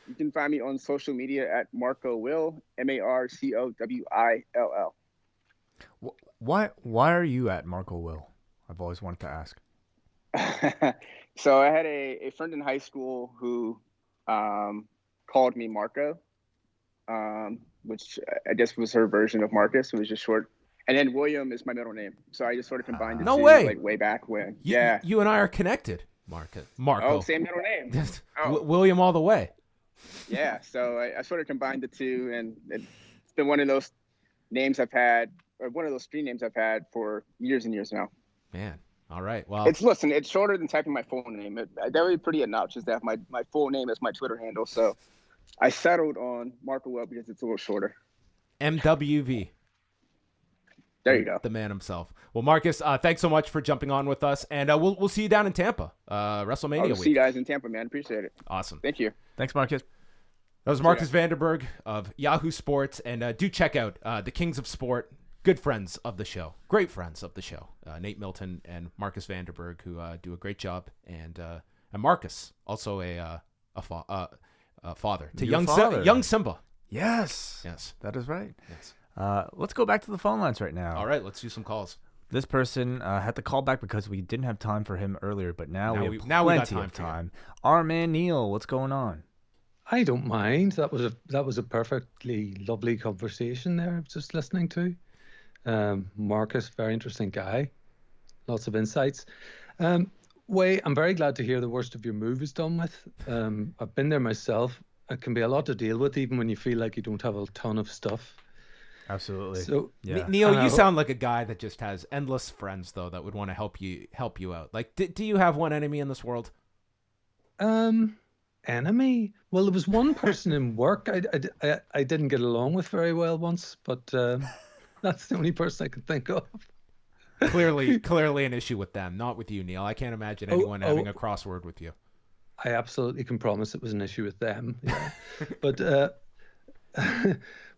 You can find me on social media at Marco Will, MarCoWill. Why are you at Marco Will? I've always wanted to ask. So I had a friend in high school who called me Marco, which I guess was her version of Marcus. It was just short. And then William is my middle name. So I just sort of combined the No two, way. like way back when. You and I are connected, Marco. Oh, same middle name. Oh. William all the way. Yeah, so I sort of combined the two, and it's been one of those names I've had, or one of those street names I've had for years and years now. Man, all right. Well, it's shorter than typing my full name. That would be pretty obnoxious to have my full name as my Twitter handle. So I settled on Marco Webb because it's a little shorter. MWV. There you go. The man himself. Well, Marcus, thanks so much for jumping on with us, and we'll see you down in Tampa, WrestleMania week. See you guys in Tampa, man. Appreciate it. Awesome. Thank you. Thanks, Marcus. That was Marcus Vanderberg of Yahoo Sports, and do check out the Kings of Sport, good friends of the show, great friends of the show, Nate Milton and Marcus Vanderberg, who do a great job, and Marcus, also a father to young Simba. Yes, that is right. Yes. Let's go back to the phone lines right now. All right, let's do some calls. This person had to call back because we didn't have time for him earlier, but now we have plenty of time. Our man Neil, what's going on? I don't mind. That was a perfectly lovely conversation there. I was just listening to Marcus, very interesting guy, lots of insights. Wai, I'm very glad to hear the worst of your move is done with. I've been there myself. It can be a lot to deal with, even when you feel like you don't have a ton of stuff. Absolutely. So, yeah. Neil, you sound like a guy that just has endless friends, though, that would want to help you out. Like, do you have one enemy in this world? Enemy? Well, there was one person in work I didn't get along with very well once, but that's the only person I could think of. Clearly an issue with them, not with you, Neil. I can't imagine anyone having a crossword with you. I absolutely can promise it was an issue with them. Yeah.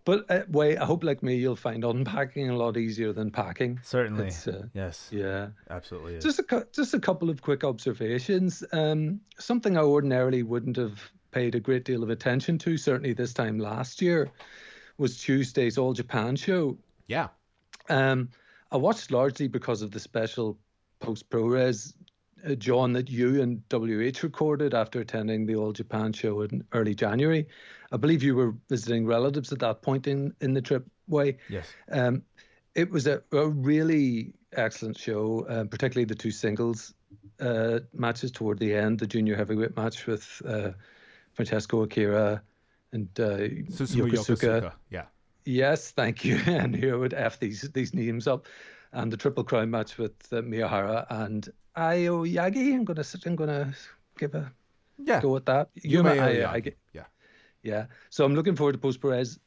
But Wai, I hope like me, you'll find unpacking a lot easier than packing. Certainly. Yes. Yeah. Absolutely. Is. Just a couple of quick observations. Something I ordinarily wouldn't have paid a great deal of attention to, certainly this time last year, was Tuesday's All Japan show. Yeah. I watched largely because of the special post-ProRes, John, that you and WH recorded after attending the All Japan show in early January. I believe you were visiting relatives at that point in the trip, Wai. Yes. It was a really excellent show, particularly the two singles matches toward the end, the junior heavyweight match with Francesco Akira and Yokosuka. Yeah. Yes, thank you. And here I would F these names up. And the Triple Crown match with Miyahara and Aoyagi. I'm gonna give a go at that. Yeah. So I'm looking forward to Post Perez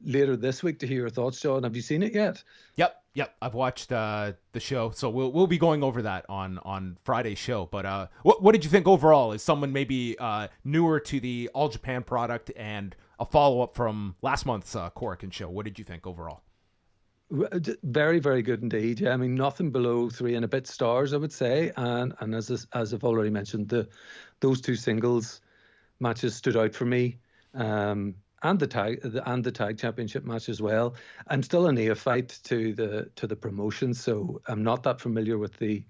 later this week to hear your thoughts, John. Have you seen it yet? Yep. I've watched the show, so we'll be going over that on Friday's show. But what did you think overall? Is someone maybe newer to the All Japan product and a follow up from last month's Korakuen show? What did you think overall? Very, very good indeed. Yeah, I mean, nothing below 3 and a bit stars, I would say. And as I've already mentioned, those two singles matches stood out for me, and the tag championship match as well. I'm still a neophyte to the promotion, so I'm not that familiar with the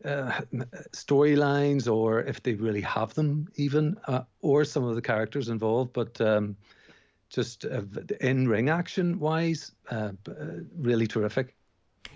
storylines or if they really have them even, or some of the characters involved. But just in-ring action wise, really terrific.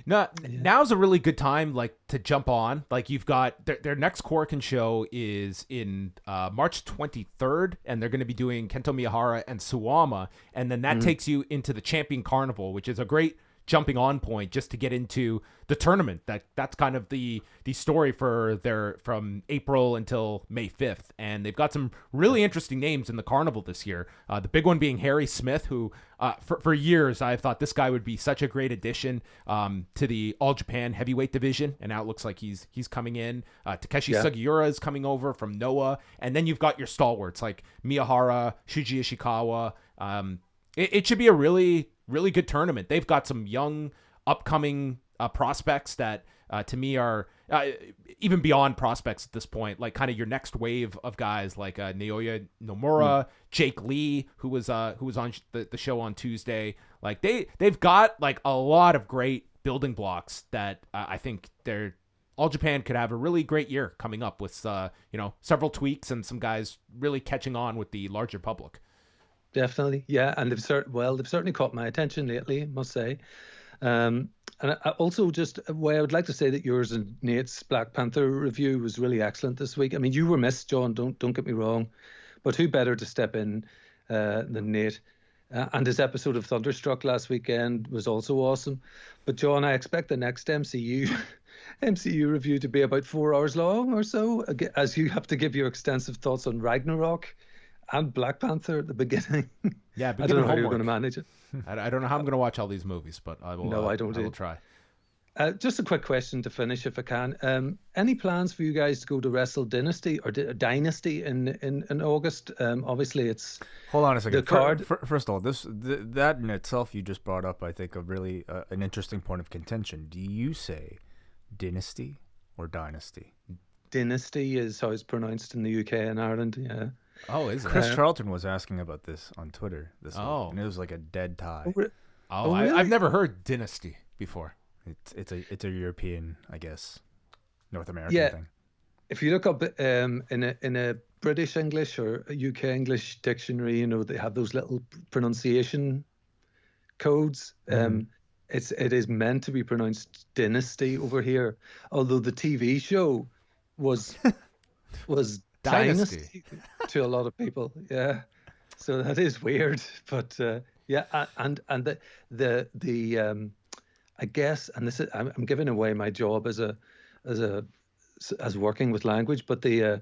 Now's a really good time, like, to jump on. Like, you've got their next Korakuen show is in March 23rd, and they're going to be doing Kento Miyahara and Suwama, and then that takes you into the Champion Carnival, which is a great jumping on point just to get into the tournament. That's kind of the story for from April until May 5th. And they've got some really interesting names in the carnival this year. The big one being Harry Smith, who for years I've thought this guy would be such a great addition to the All Japan heavyweight division. And now it looks like he's coming in. Takeshi Sugiura is coming over from Noah. And then you've got your stalwarts like Miyahara, Shuji Ishikawa. It should be a really, really good tournament. They've got some young, upcoming prospects that to me are even beyond prospects at this point, like kind of your next wave of guys like Naoya Nomura, Jake Lee, who was on the show on Tuesday. Like they've got like a lot of great building blocks that I think All Japan could have a really great year coming up with several tweaks and some guys really catching on with the larger public. Definitely, yeah, and they've certainly caught my attention lately, I must say. And I also just I would like to say that yours and Nate's Black Panther review was really excellent this week. I mean, you were missed, John. Don't get me wrong, but who better to step in than Nate? And his episode of Thunderstruck last weekend was also awesome. But John, I expect the next MCU review to be about 4 hours long or so, as you have to give your extensive thoughts on Ragnarok and Black Panther at the beginning. Yeah, I don't know how you're going to manage it. I don't know how I'm going to watch all these movies, but I will. No, I don't. I will try. Just a quick question to finish, if I can. Any plans for you guys to go to Wrestle Dynasty or Dynasty in August? Obviously, it's hold on a second. The card. First of all, that in itself you just brought up, I think, a really an interesting point of contention. Do you say Dynasty or Dynasty? Dynasty is how it's pronounced in the UK and Ireland. Yeah. Oh, is it? Chris Charlton was asking about this on Twitter this week, Oh. and it was like a dead tie. Really? I've never heard Dynasty before. It's a European, I guess, North American thing. If you look up in a British English or a UK English dictionary, they have those little pronunciation codes. It is meant to be pronounced Dynasty over here, although the TV show was Dynasty to a lot of people. Yeah, so that is weird, but yeah, and the I guess, and this is I'm giving away my job as working with language, but yeah,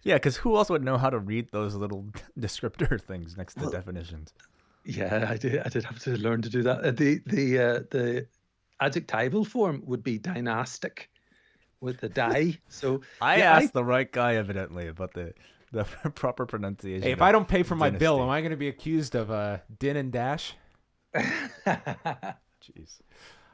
because who else would know how to read those little descriptor things next to definitions? Yeah, I did have to learn to do that. The adjectival form would be dynastic with the die. So I asked the right guy evidently about the proper pronunciation. Hey, if I don't pay for my Dynasty. bill, am I going to be accused of din and dash? Jeez.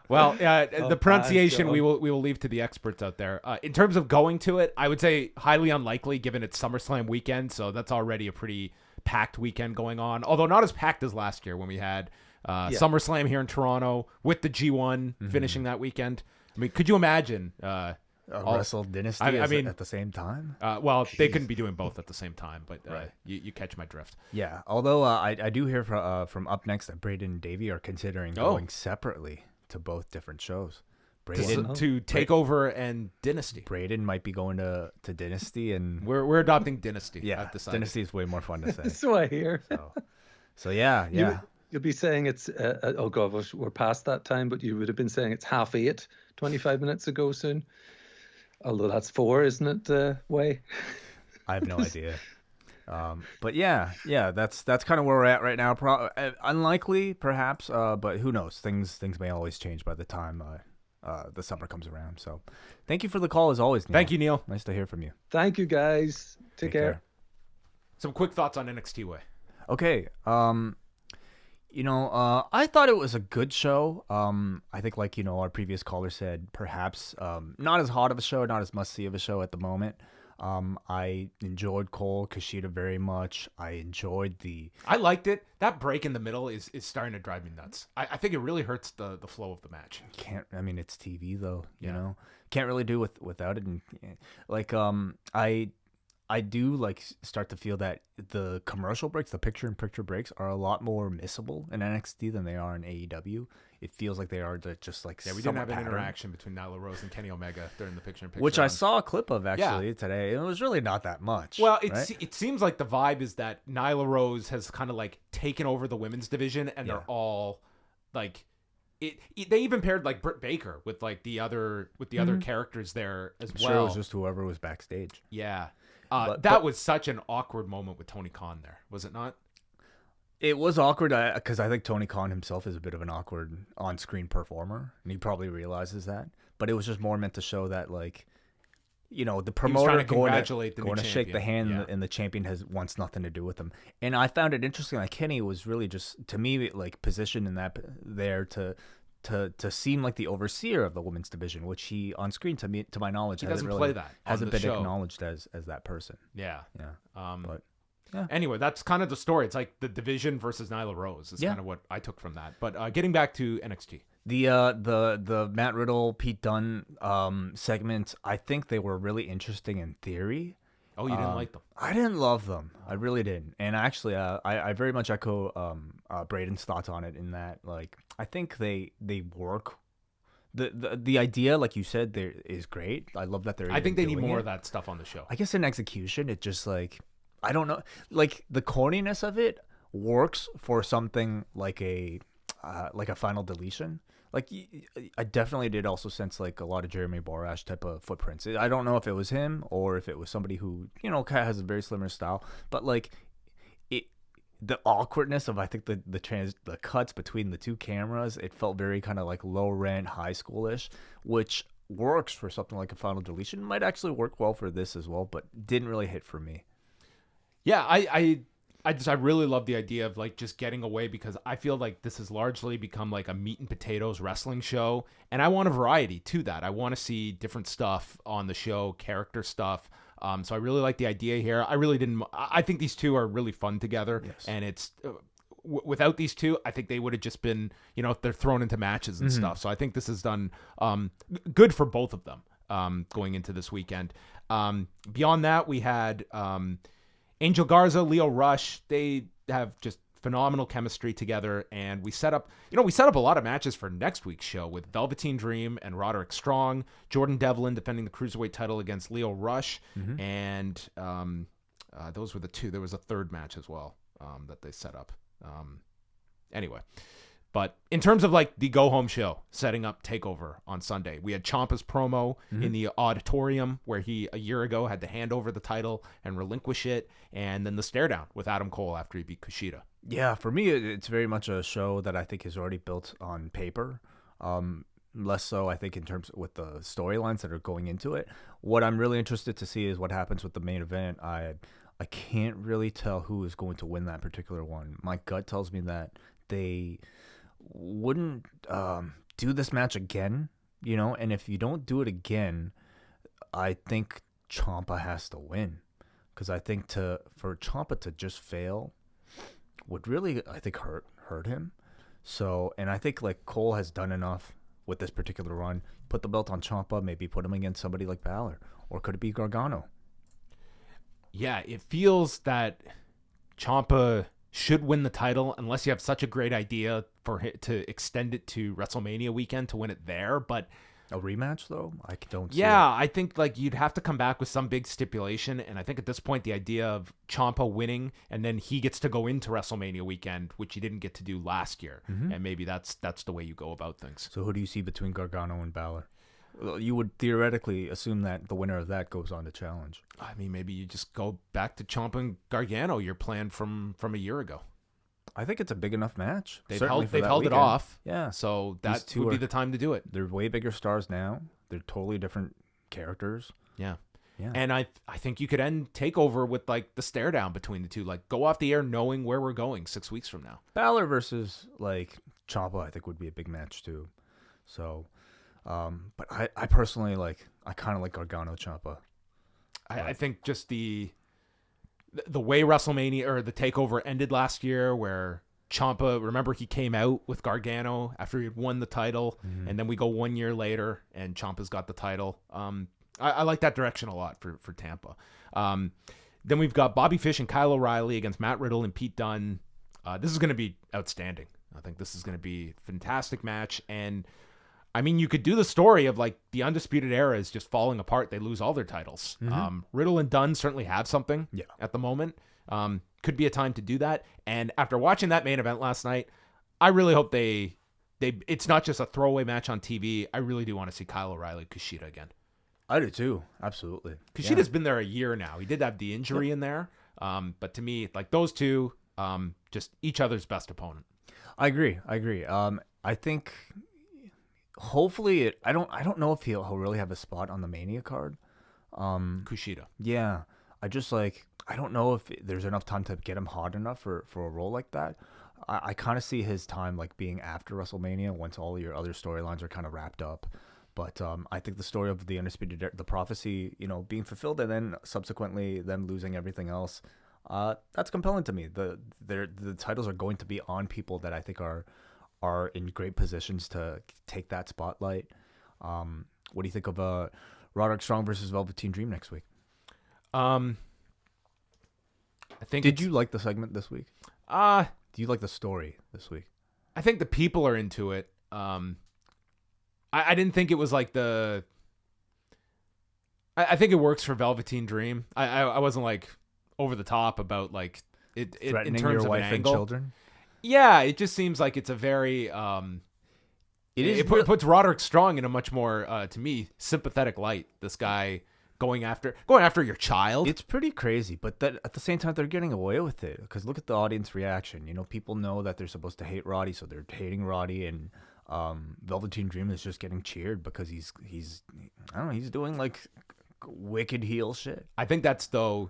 Well, the pronunciation we will leave to the experts out there. In terms of going to it, I would say highly unlikely given it's SummerSlam weekend, so that's already a pretty packed weekend going on. Although not as packed as last year when we had SummerSlam here in Toronto with the G1 finishing that weekend. I mean, could you imagine Wrestle Dynasty at the same time? Well, they couldn't be doing both at the same time, but you catch my drift. Yeah, although I do hear from Up Next that Braden and Davey are considering going separately to both different shows. Braden to TakeOver and Dynasty. Braden might be going to Dynasty, and we're adopting Dynasty. Yeah, I've decided. Dynasty is way more fun to say. So I hear. So yeah. You'll be saying it's oh god, we're past that time, but you would have been saying it's 8:30 25 minutes ago soon. Although that's 4, isn't it, Way? I have no idea. But yeah, that's kind of where we're at right now. Unlikely, perhaps, but who knows? Things may always change by the time the summer comes around. So thank you for the call as always, Neil. Thank you, Neil. Nice to hear from you. Thank you, guys. Take care. Some quick thoughts on NXT Way. Okay. I thought it was a good show. I think, like, our previous caller said, perhaps not as hot of a show, not as must-see of a show at the moment. I enjoyed Cole Kushida very much. I liked it. That break in the middle is starting to drive me nuts. I think it really hurts the flow of the match. It's TV, though, you know? Can't really do without it. And, like, I do start to feel that the commercial breaks, the picture-in-picture breaks, are a lot more missable in NXT than they are in AEW. It feels like they are just like we didn't have an interaction between Nyla Rose and Kenny Omega during the picture-in-picture. Which I saw a clip of actually today. It was really not that much. Well, it seems like the vibe is that Nyla Rose has kind of taken over the women's division, and they're all they even paired Britt Baker with the other characters there as well. Sure, it was just whoever was backstage. Yeah. That was such an awkward moment with Tony Khan there, was it not? It was awkward because I think Tony Khan himself is a bit of an awkward on-screen performer, and he probably realizes that. But it was just more meant to show that, the promoter going to shake the hand, and the champion wants nothing to do with him. And I found it interesting. Kenny was really just, to me, positioned in that there to to seem like the overseer of the women's division, which he on screen to my knowledge He hasn't doesn't really play that on hasn't the been show. acknowledged as that person. Yeah. Yeah. But Anyway, that's kind of the story. It's like the division versus Nyla Rose is kind of what I took from that. But getting back to NXT. The Matt Riddle, Pete Dunne segment, I think they were really interesting in theory. Oh, you didn't like them? I didn't love them. I really didn't. And actually, I very much echo Braden's thoughts on it in that, like, I think they work. The idea, like you said, there is great. I love that they're. I think they need doing more it. of that stuff on the show. I guess in execution, it just like I don't know, like the corniness of it works for something like a final deletion. Like I definitely did also sense like a lot of Jeremy Borash type of footprints. I don't know if it was him or if it was somebody who kind of has a very similar style, but like the awkwardness of I think the cuts between the two cameras, it felt very kind of like low rent, high schoolish, which works for something like a final deletion. Might actually work well for this as well, but didn't really hit for me. Yeah, I really love the idea of like just getting away, because I feel like this has largely become like a meat and potatoes wrestling show, and I want a variety to that. I want to see different stuff on the show, character stuff. So I really like the idea here. I think these two are really fun together, and it's without these two, I think they would have just been, they're thrown into matches and stuff. So I think this is done good for both of them going into this weekend. Beyond that, we had Angel Garza, Leo Rush. They have just phenomenal chemistry together, and we set up a lot of matches for next week's show with Velveteen Dream and Roderick Strong, Jordan Devlin defending the Cruiserweight title against Leo Rush, and those were the two. There was a third match as well that they set up. Anyway, but in terms of like the go-home show, setting up TakeOver on Sunday, we had Ciampa's promo in the auditorium where he, a year ago, had to hand over the title and relinquish it, and then the stare down with Adam Cole after he beat Kushida. Yeah, for me, it's very much a show that I think is already built on paper. Less so, I think, in terms of with the storylines that are going into it. What I'm really interested to see is what happens with the main event. I can't really tell who is going to win that particular one. My gut tells me that they wouldn't do this match again, and if you don't do it again, I think Ciampa has to win, because I think for Ciampa to just fail would really, I think, hurt him. So, and I think like Cole has done enough with this particular run. Put the belt on Ciampa, maybe put him against somebody like Balor, or could it be Gargano? Yeah, it feels that Ciampa should win the title unless you have such a great idea for it to extend it to WrestleMania weekend to win it there. But a rematch, though, I don't. Yeah, I think like you'd have to come back with some big stipulation, and I think at this point the idea of Ciampa winning and then he gets to go into WrestleMania weekend, which he didn't get to do last year, and maybe that's the way you go about things. So who do you see between Gargano and Balor? You would theoretically assume that the winner of that goes on to challenge. I mean, maybe you just go back to Ciampa and Gargano, your plan from a year ago. I think it's a big enough match. They've held it off. Yeah. So that would be the time to do it. They're way bigger stars now. They're totally different characters. Yeah. And I think you could end TakeOver with like the stare down between the two. Like go off the air knowing where we're going 6 weeks from now. Balor versus like Ciampa, I think would be a big match too. So, but I personally I kind of like Gargano Ciampa. I think just the way WrestleMania or the TakeOver ended last year, where Ciampa, remember he came out with Gargano after he had won the title, and then we go 1 year later and Ciampa's got the title. I like that direction a lot for Tampa. Then we've got Bobby Fish and Kyle O'Reilly against Matt Riddle and Pete Dunne. This is going to be outstanding. I think this is going to be a fantastic match. And I mean, you could do the story of like the Undisputed Era is just falling apart. They lose all their titles. Riddle and Dunne certainly have something at the moment. Could be a time to do that. And after watching that main event last night, I really hope they it's not just a throwaway match on TV. I really do want to see Kyle O'Reilly Kushida again. I do too. Absolutely. Kushida's been there a year now. He did have the injury in there. But to me, like those two, just each other's best opponent. I agree. I think hopefully I don't know if he'll really have a spot on the Mania card. Kushida. Yeah. I just I don't know if there's enough time to get him hot enough for a role like that. I kind of see his time like being after WrestleMania once all your other storylines are kind of wrapped up. But I think the story of the Undisputed, the prophecy, being fulfilled, and then subsequently them losing everything else, that's compelling to me. The titles are going to be on people that I think are in great positions to take that spotlight. What do you think of Roderick Strong versus Velveteen Dream next week? I think. Did you like the segment this week? Do you like the story this week? I think the people are into it. I didn't think it was like the. I think it works for Velveteen Dream. I wasn't like over the top about like it Threatening in terms your of wife an and angle. children? Yeah, it just seems like it's a very it puts Roderick Strong in a much more to me sympathetic light. This guy going after your child. It's pretty crazy, but that at the same time they're getting away with it because look at the audience reaction. People know that they're supposed to hate Roddy, so they're hating Roddy, and Velveteen Dream is just getting cheered because he's I don't know, he's doing like wicked heel shit. I think that's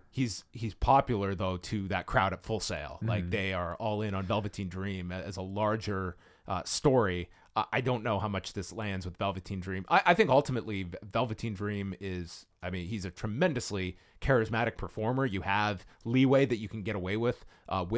he's popular though to that crowd at Full Sail. Like they are all in on Velveteen Dream as a larger story. I don't know how much this lands with Velveteen Dream. I think ultimately Velveteen Dream is, he's a tremendously charismatic performer. You have leeway that you can get away with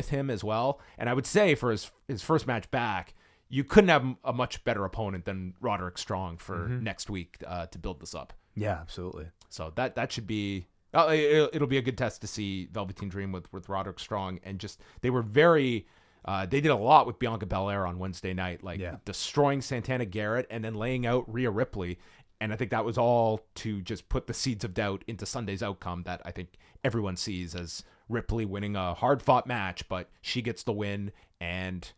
him as well. And I would say for his first match back, you couldn't have a much better opponent than Roderick Strong for next week to build this up. Yeah, absolutely. So that should be it'll be a good test to see Velveteen Dream with Roderick Strong, and just they were very they did a lot with Bianca Belair on Wednesday night, destroying Santana Garrett and then laying out Rhea Ripley, and I think that was all to just put the seeds of doubt into Sunday's outcome that I think everyone sees as Ripley winning a hard fought match, but she gets the win, and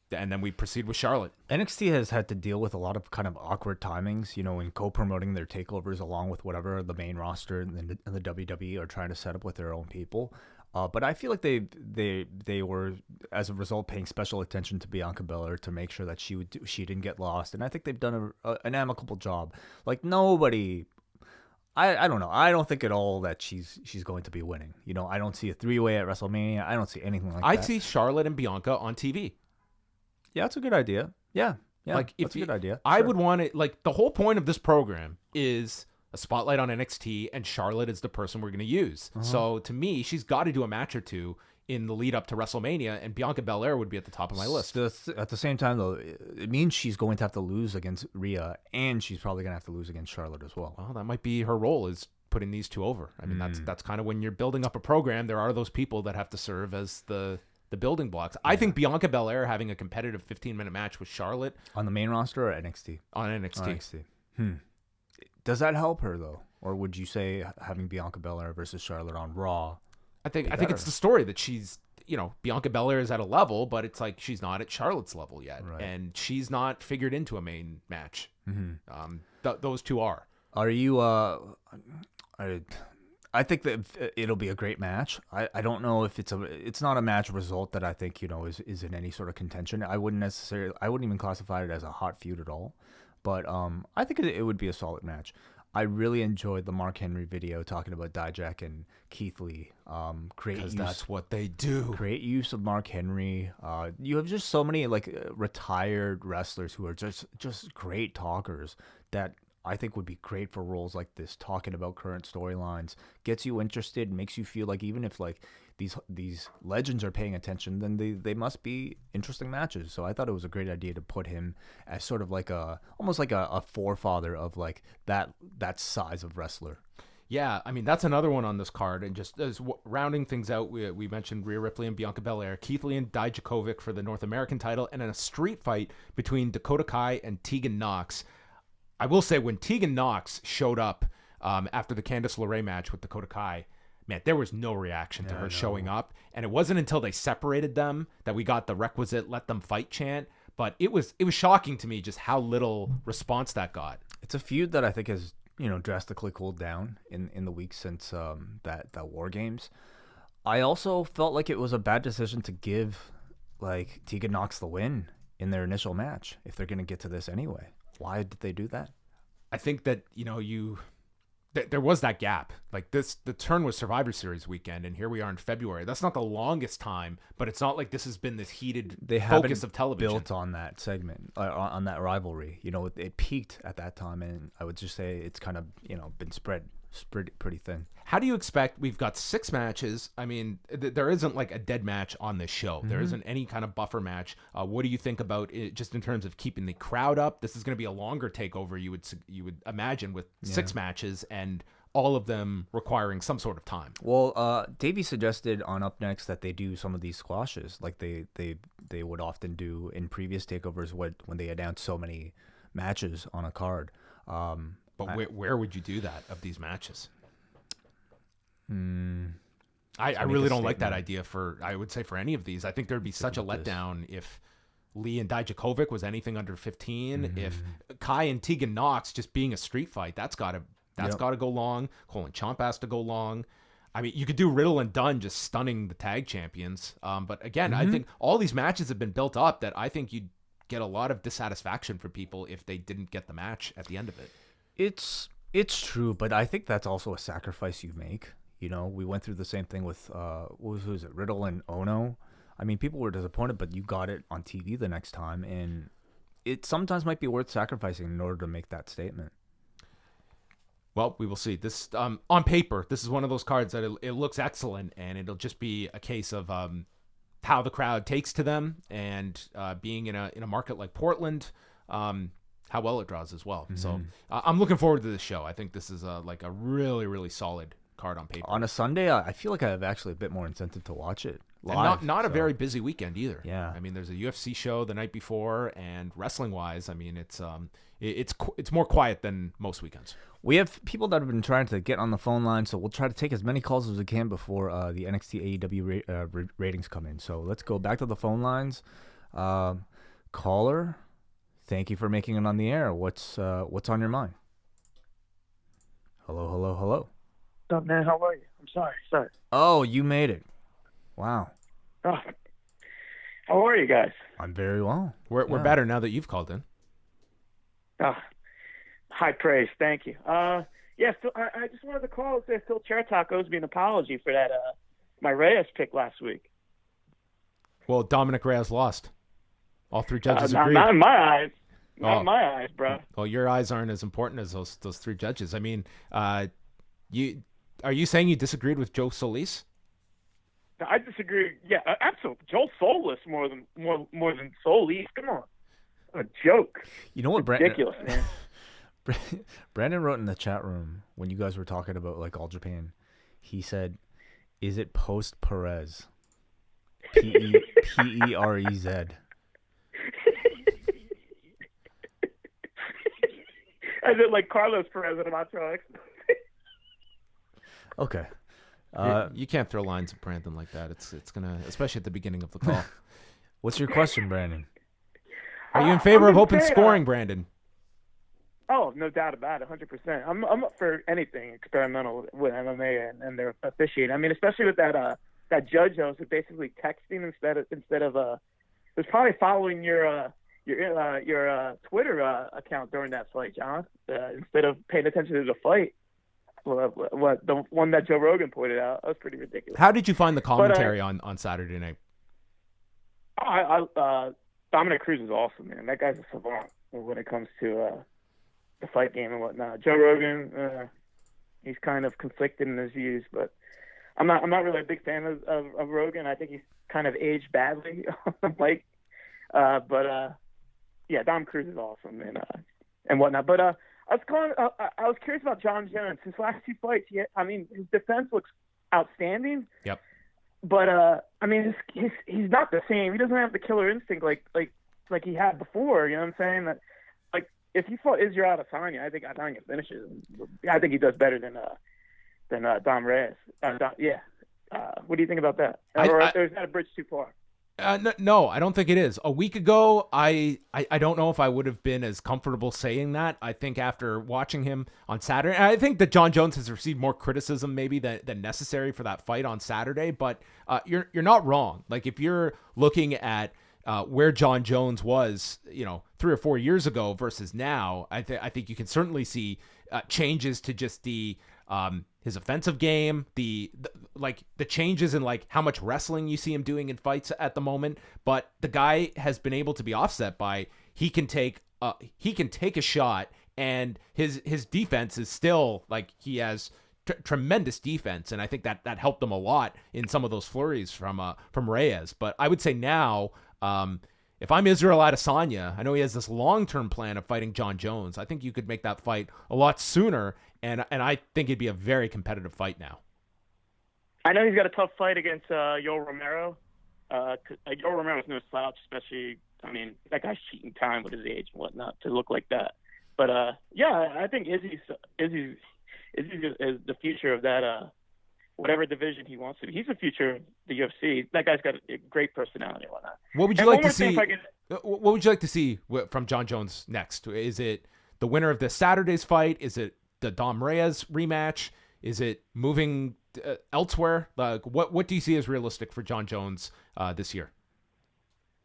then we proceed with Charlotte. NXT has had to deal with a lot of kind of awkward timings, in co-promoting their takeovers along with whatever the main roster and the WWE are trying to set up with their own people. But I feel like they were, as a result, paying special attention to Bianca Belair to make sure that she didn't get lost. And I think they've done an amicable job. Like nobody, I don't know. I don't think at all that she's going to be winning. I don't see a 3-way at WrestleMania. I don't see anything like that. I see Charlotte and Bianca on TV. Yeah, that's a good idea. Yeah, like that's a good idea. I Sure. would want it. Like the whole point of this program is a spotlight on NXT, and Charlotte is the person we're going to use. So to me, she's got to do a match or two in the lead up to WrestleMania, and Bianca Belair would be at the top of my list. At the same time, though, it means she's going to have to lose against Rhea, and she's probably going to have to lose against Charlotte as well. Well, that might be her role, is putting these two over. That's kind of when you're building up a program. There are those people that have to serve as the building blocks. I think Bianca Belair having a competitive 15-minute match with Charlotte on the main roster or NXT? On NXT. Does that help her though, or would you say having Bianca Belair versus Charlotte on Raw? I think it's the story that she's Bianca Belair is at a level, but it's like she's not at Charlotte's level yet, and she's not figured into a main match. Those two are. Are you? I think that it'll be a great match. I don't know if it's not a match result that I think is in any sort of contention. I wouldn't even classify it as a hot feud at all. But I think it would be a solid match. I really enjoyed the Mark Henry video talking about Dijak and Keith Lee. Great use. That's what they do. Great use of Mark Henry. You have just so many retired wrestlers who are just great talkers that I think would be great for roles like this, talking about current storylines, gets you interested, makes you feel like even if these legends are paying attention, then they must be interesting matches. So I thought it was a great idea to put him as sort of almost like a forefather of like that size of wrestler. Yeah, that's another one on this card. And just as rounding things out, we mentioned Rhea Ripley and Bianca Belair, Keith Lee and Dijakovic for the North American title, and then a street fight between Dakota Kai and Tegan Nox. I will say when Tegan Nox showed up after the Candice LeRae match with Dakota Kai, man, there was no reaction to her showing up. And it wasn't until they separated them that we got the requisite "let them fight" chant. But it was shocking to me just how little response that got. It's a feud that I think has drastically cooled down in the weeks since that War Games. I also felt like it was a bad decision to give Tegan Nox the win in their initial match if they're going to get to this anyway. Why did they do that? I think that there was that gap. Like the turn was Survivor Series weekend, and here we are in February. That's not the longest time, but it's not like this has been this heated focus of television. Built on that segment, on that rivalry. It peaked at that time, and I would just say it's kind of been spread pretty thin. How do you expect? We've got 6 matches. I mean, there isn't like a dead match on this show. There isn't any kind of buffer match. What do you think about it, just in terms of keeping the crowd up? This is going to be a longer takeover, you would imagine, with 6 matches and all of them requiring some sort of time. Well, Davey suggested on Up Next that they do some of these squashes, like they would often do in previous takeovers when they announce so many matches on a card. But where would you do that of these matches? I really don't like that idea I would say for any of these. I think there'd be such a letdown if Lee and Dijakovic was anything under 15. If Kai and Tegan Knox just being a street fight, that's got to go long. Cole and Ciampa has to go long. I mean, you could do Riddle and Dunn just stunning the tag champions. But again, I think all these matches have been built up that I think you'd get a lot of dissatisfaction from people if they didn't get the match at the end of it. It's true, but I think that's also a sacrifice you make. We went through the same thing with who was it, Riddle and Ono. I mean, people were disappointed, but you got it on TV the next time, and it sometimes might be worth sacrificing in order to make that statement. Well, we will see. This on paper, this is one of those cards that it looks excellent, and it'll just be a case of how the crowd takes to them, and being in a market like Portland, how well it draws as well. So I'm looking forward to this show. I think this is like a really, really solid card on paper. On a Sunday, I feel like I have actually a bit more incentive to watch it live. And not a very busy weekend either. Yeah. I mean, there's a UFC show the night before, and wrestling-wise, I mean, it's more quiet than most weekends. We have people that have been trying to get on the phone line, so we'll try to take as many calls as we can before the NXT AEW ratings come in. So let's go back to the phone lines. Caller, thank you for making it on the air. What's on your mind? Hello. What's up, man? How are you? I'm sorry. Oh, you made it. Wow. Oh, how are you guys? I'm very well. We're better now that you've called in. High praise. Thank you. I just wanted to call and say Phil Chertok owes me an apology for that my Reyes pick last week. Well, Dominic Reyes lost. All 3 judges agreed. Not in my eyes. Not in my eyes, bro. Well, your eyes aren't as important as those 3 judges. I mean, are you saying you disagreed with Joe Solis? I disagree. Yeah, absolutely. Joe Solis more than Solis. Come on, a joke. You know what, ridiculous, man. Brandon wrote in the chat room when you guys were talking about like All Japan. He said, "Is it post Perez? Perez." Is it like Carlos Perez and Amato X? Okay. You can't throw lines at Brandon like that. It's gonna, especially at the beginning of the call. What's your question, Brandon? Are you in favor of open scoring, Brandon? Oh, no doubt about it, 100%. I'm up for anything experimental with MMA and their officiating. I mean, especially with that judge that was basically texting instead of was probably following your Twitter account during that fight, John, instead of paying attention to the fight. What the one that Joe Rogan pointed out, that was pretty ridiculous. How did you find the commentary on Saturday night? Dominic Cruz is awesome, man. That guy's a savant when it comes to the fight game and whatnot. Joe Rogan, he's kind of conflicted in his views, but I'm not really a big fan of Rogan. I think he's kind of aged badly on the mic. Yeah, Dom Cruz is awesome and whatnot. But I was curious about John Jones. His last 2 fights, his defense looks outstanding. Yep. But I mean, he's not the same. He doesn't have the killer instinct like he had before. You know what I'm saying? That like if he fought Israel Adesanya, I think Adesanya finishes. I think he does better than Dom Reyes. What do you think about that? Or is that a bridge too far? No, I don't think it is. A week ago, I don't know if I would have been as comfortable saying that. I think after watching him on Saturday, I think that John Jones has received more criticism maybe than necessary for that fight on Saturday, but you're not wrong. Like if you're looking at where John Jones was, 3 or 4 years ago versus now, I think you can certainly see changes to just the his offensive game, the changes in like how much wrestling you see him doing in fights at the moment. But the guy has been able to be offset by he can take a shot, and his defense is still like he has tremendous defense, and I think that helped him a lot in some of those flurries from Reyes. But I would say now, if I'm Israel Adesanya, I know he has this long-term plan of fighting John Jones. I think you could make that fight a lot sooner, and I think it'd be a very competitive fight now. I know he's got a tough fight against Yoel Romero. Yoel Romero's no slouch, especially, I mean, that guy's cheating time with his age and whatnot to look like that. But yeah, I think Izzy is the future of that, whatever division he wants to be. He's the future of the UFC. That guy's got a great personality and whatnot. What would you like to see? What would you like to see from John Jones next? Is it the winner of this Saturday's fight? Is it the Dom Reyes rematch? Is it moving elsewhere? Like, what do you see as realistic for John Jones this year?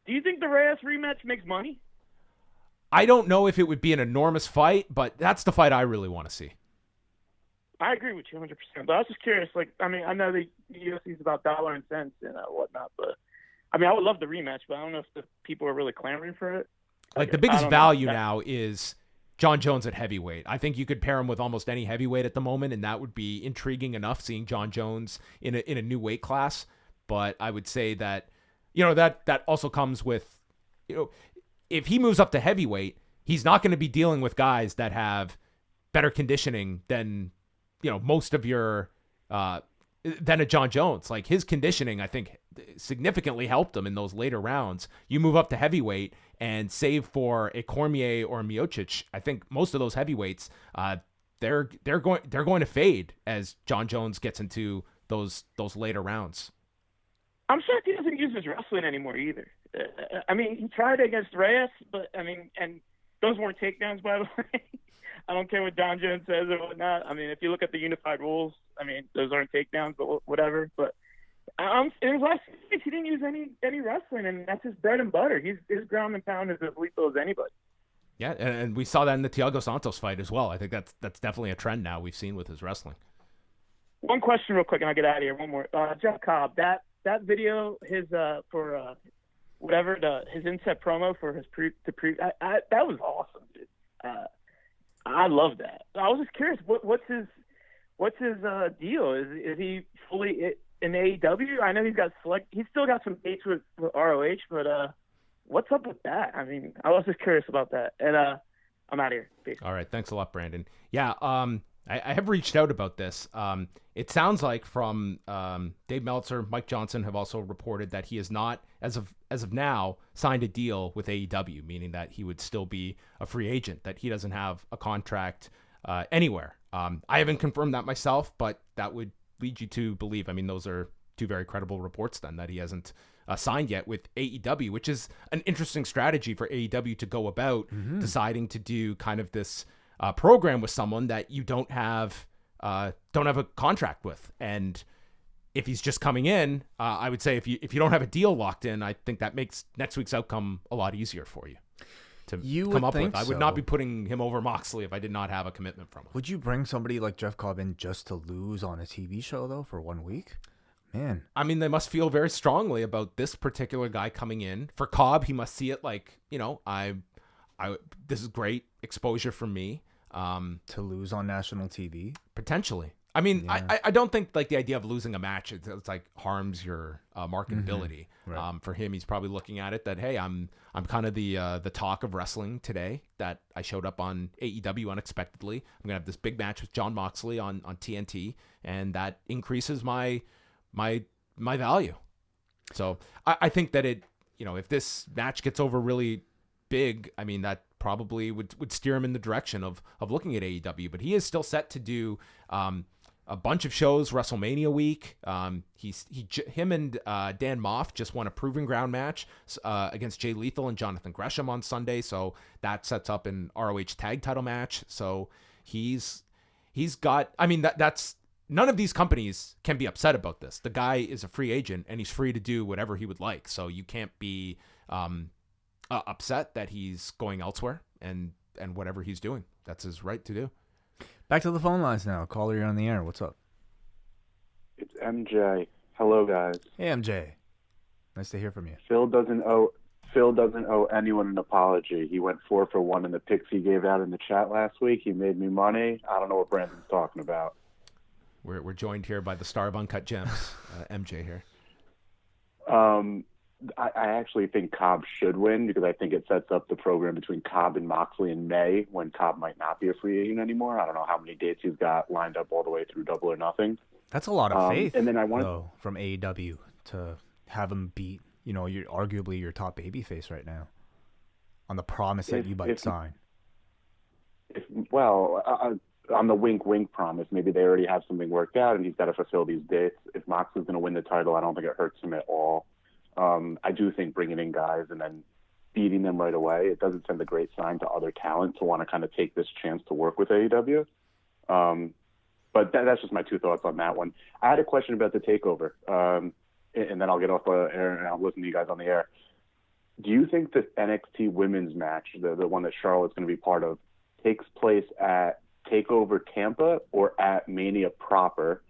Do you think the Reyes rematch makes money? I don't know if it would be an enormous fight, but that's the fight I really want to see. I agree with you 100%. But I was just curious. Like, I mean, I know the UFC is about dollar and cents and whatnot, but I mean, I would love the rematch, but I don't know if the people are really clamoring for it. Like, the biggest value now is John Jones at heavyweight. I think you could pair him with almost any heavyweight at the moment, and that would be intriguing enough, seeing John Jones in a new weight class. But I would say that, that also comes with, if he moves up to heavyweight, he's not going to be dealing with guys that have better conditioning than most of your than a John Jones. Like, his conditioning, I think, significantly helped him in those later rounds. You move up to heavyweight, and save for a Cormier or a Miocic, I think most of those heavyweights, they're going to fade as John Jones gets into those later rounds. I'm shocked he doesn't use his wrestling anymore either. I mean, he tried against Reyes, but I mean, and those weren't takedowns, by the way. I don't care what John Jones says or whatnot. I mean, if you look at the unified rules, I mean, those aren't takedowns, but whatever. But in his last week, he didn't use any wrestling, and that's his bread and butter. His ground and pound is as lethal as anybody. Yeah, and we saw that in the Thiago Santos fight as well. I think that's definitely a trend now we've seen with his wrestling. One question real quick, and I'll get out of here. One more. Jeff Cobb, that video, his for whatever his inset promo for his that was awesome, dude. I love that. I was just curious, what's his deal? Is he fully in AEW? I know he's still got some dates with ROH, but what's up with that? I mean, I was just curious about that. And I'm out of here. Peace. All right, thanks a lot, Brandon. Yeah, I have reached out about this. It sounds like from Dave Meltzer, Mike Johnson have also reported that he has not, as of now, signed a deal with AEW, meaning that he would still be a free agent, that he doesn't have a contract anywhere. I haven't confirmed that myself, but that would lead you to believe. I mean, those are two very credible reports then, that he hasn't signed yet with AEW, which is an interesting strategy for AEW to go about deciding to do kind of this program with someone that you don't have a contract with. And if he's just coming in, I would say if you don't have a deal locked in, I think that makes next week's outcome a lot easier for you to come up with. I would not be putting him over Moxley if I did not have a commitment from him. Would you bring somebody like Jeff Cobb in just to lose on a TV show, though, for 1 week? Man. I mean, they must feel very strongly about this particular guy coming in. For Cobb, he must see it like, this is great exposure for me. To lose on national TV? Potentially. I mean, yeah. I don't think like the idea of losing a match, it's like harms your marketability. Mm-hmm. Right. For him, he's probably looking at it that, hey, I'm kind of the talk of wrestling today, that I showed up on AEW unexpectedly. I'm gonna have this big match with Jon Moxley on TNT, and that increases my value. So I think that if this match gets over really big, I mean, that probably would steer him in the direction of looking at AEW. But he is still set to do a bunch of shows WrestleMania week. Him and Dan Moff just won a Proving Ground match against Jay Lethal and Jonathan Gresham on Sunday, so that sets up an ROH tag title match. So he's got, I mean, that's none of these companies can be upset about this. The guy is a free agent and he's free to do whatever he would like. So you can't be upset that he's going elsewhere and whatever he's doing. That's his right to do. Back to the phone lines now. Caller, you're on the air. What's up? It's MJ. Hello, guys. Hey, MJ. Nice to hear from you. Phil doesn't owe anyone an apology. He went 4 for 1 in the picks he gave out in the chat last week. He made me money. I don't know what Brandon's talking about. We're joined here by the star of Uncut Gems, MJ here. I actually think Cobb should win because I think it sets up the program between Cobb and Moxley in May when Cobb might not be a free agent anymore. I don't know how many dates he's got lined up all the way through Double or Nothing. That's a lot of faith. And then I want from AEW to have him beat, you're arguably your top babyface right now on the promise that you might sign. On the wink promise, maybe they already have something worked out and he's got to fulfill these dates. If Moxley's going to win the title, I don't think it hurts him at all. I do think bringing in guys and then beating them right away, it doesn't send a great sign to other talent to want to kind of take this chance to work with AEW. But that's just my 2 thoughts on that one. I had a question about the TakeOver, and then I'll get off the air and I'll listen to you guys on the air. Do you think the NXT women's match, the one that Charlotte's going to be part of, takes place at TakeOver Tampa or at Mania proper?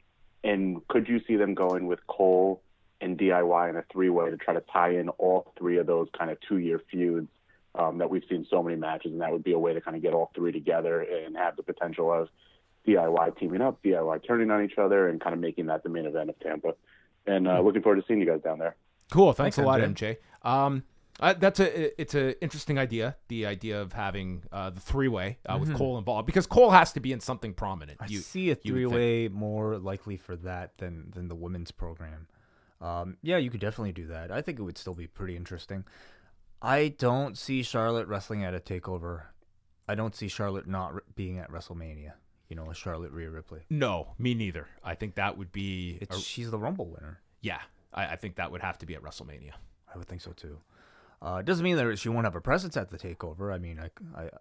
And could you see them going with Cole and DIY in a 3-way to try to tie in all 3 of those kind of 2-year feuds that we've seen so many matches, and that would be a way to kind of get all 3 together and have the potential of DIY teaming up, DIY turning on each other, and kind of making that the main event of Tampa. And looking forward to seeing you guys down there. Cool. Thanks a lot, MJ. It's an interesting idea, the idea of having the 3-way with Cole involved, because Cole has to be in something prominent. I see a 3-way more likely for that than the women's program. Yeah, you could definitely do that. I think it would still be pretty interesting. I don't see Charlotte wrestling at a TakeOver. I don't see Charlotte not being at WrestleMania. A Charlotte Rhea Ripley. No, me neither. I think that would be... she's the Rumble winner. Yeah, I think that would have to be at WrestleMania. I would think so, too. It doesn't mean that she won't have a presence at the TakeOver. I mean,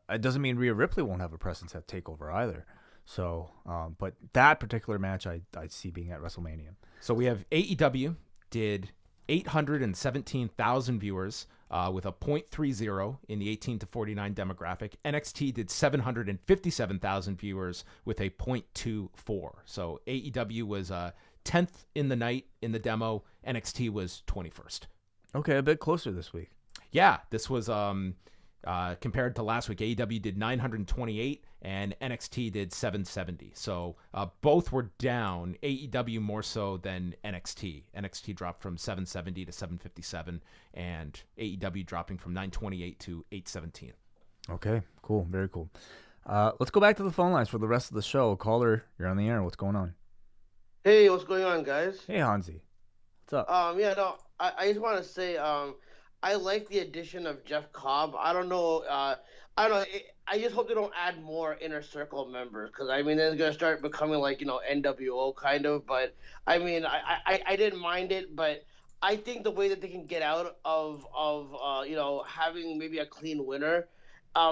it doesn't mean Rhea Ripley won't have a presence at TakeOver either. So, but that particular match I see being at WrestleMania. So we have AEW did 817,000 viewers with a 0.30 in the 18 to 49 demographic. NXT did 757,000 viewers with a 0.24. So AEW was 10th in the night in the demo. NXT was 21st. Okay, a bit closer this week. Yeah, this was compared to last week. AEW did 928 and NXT did 770. So both were down. AEW more so than NXT. NXT dropped from 770 to 757 and AEW dropping from 928 to 817. Okay, cool. Very cool. Let's go back to the phone lines for the rest of the show. Caller, you're on the air. What's going on? Hey, what's going on, guys? Hey, Hansi. What's up? I just want to say I like the addition of Jeff Cobb. I don't know. I just hope they don't add more Inner Circle members because, I mean, then it's going to start becoming like, NWO kind of. But, I mean, I didn't mind it. But I think the way that they can get out of having maybe a clean winner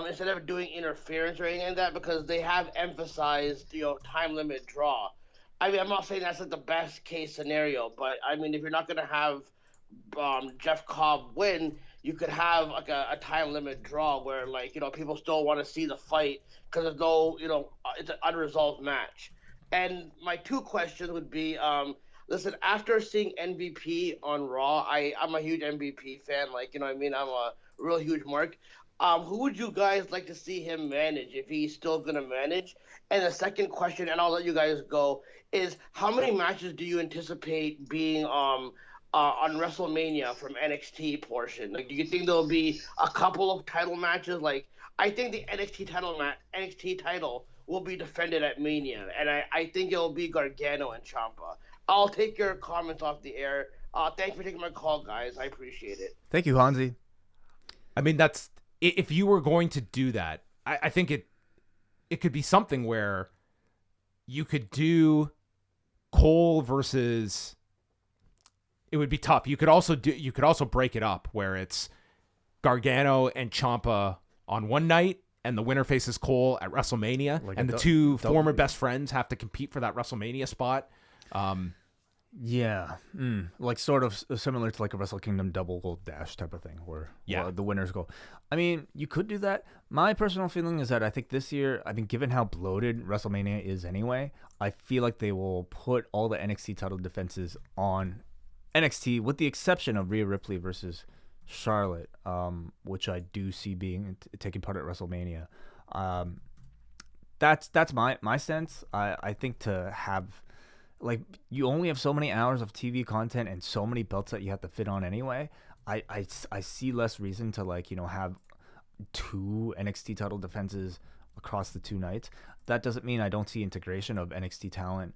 instead of doing interference or anything like that, because they have emphasized, time limit draw. I mean, I'm not saying that's like the best case scenario, but, I mean, if you're not going to have Jeff Cobb win, you could have like a time limit draw where people still want to see the fight because there's no it's an unresolved match. And my 2 questions would be listen, after seeing MVP on Raw, I'm a huge MVP fan, I'm a real huge mark. Who would you guys like to see him manage if he's still gonna manage? And the second question, and I'll let you guys go, is how many matches do you anticipate being on WrestleMania from NXT portion? Do you think there'll be a couple of title matches? I think the NXT title will be defended at Mania, and I think it'll be Gargano and Ciampa. I'll take your comments off the air. Thanks for taking my call, guys. I appreciate it. Thank you, Hansi. I mean, that's if you were going to do that, I think it could be something where you could do Cole versus. It would be tough. You could also break it up where it's Gargano and Ciampa on one night, and the winner faces Cole at WrestleMania, and the two former best friends have to compete for that WrestleMania spot. Yeah, like sort of similar to like a Wrestle Kingdom double gold dash type of thing, where the winners go. I mean, you could do that. My personal feeling is that I think this year, I mean, given how bloated WrestleMania is anyway, I feel like they will put all the NXT title defenses on NXT, with the exception of Rhea Ripley versus Charlotte, which I do see being taking part at WrestleMania. That's my sense. I think to have, like, you only have so many hours of TV content and so many belts that you have to fit on anyway. I see less reason to, like, have 2 NXT title defenses across the 2 nights. That doesn't mean I don't see integration of NXT talent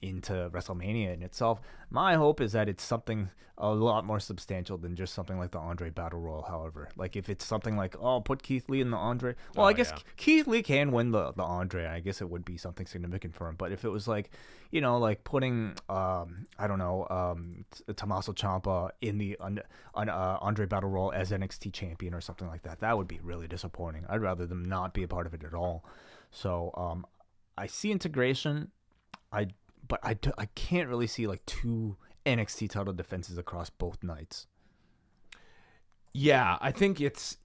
into WrestleMania in itself. My hope is that it's something a lot more substantial than just something like the Andre Battle Royal, however. Like, if it's something like, put Keith Lee in the Andre. Well, I guess Keith Lee can win the Andre. I guess it would be something significant for him. But if it was like, like putting, I don't know, Tommaso Ciampa in the Andre Battle Royal as NXT champion or something like that, that would be really disappointing. I'd rather them not be a part of it at all. So I see integration, but I can't really see like 2 NXT title defenses across both nights. Yeah, I think it's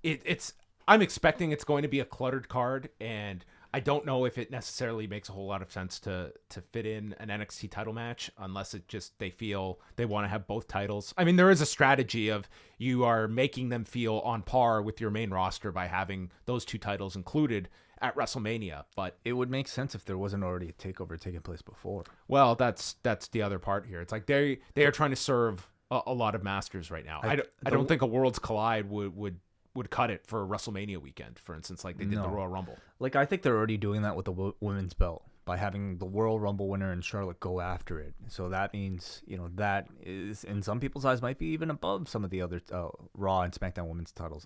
I'm expecting it's going to be a cluttered card, and I don't know if it necessarily makes a whole lot of sense to fit in an NXT title match unless it just they feel they want to have both titles. I mean, there is a strategy of you are making them feel on par with your main roster by having those 2 titles included at WrestleMania, but it would make sense if there wasn't already a takeover taking place before. Well, that's the other part here. It's like they are trying to serve a lot of masters right now. I don't think a Worlds Collide would cut it for WrestleMania weekend, for instance, like they did the Royal Rumble. Like, I think they're already doing that with the women's belt by having the Royal Rumble winner and Charlotte go after it. So that means, that is, in some people's eyes, might be even above some of the other Raw and SmackDown women's titles.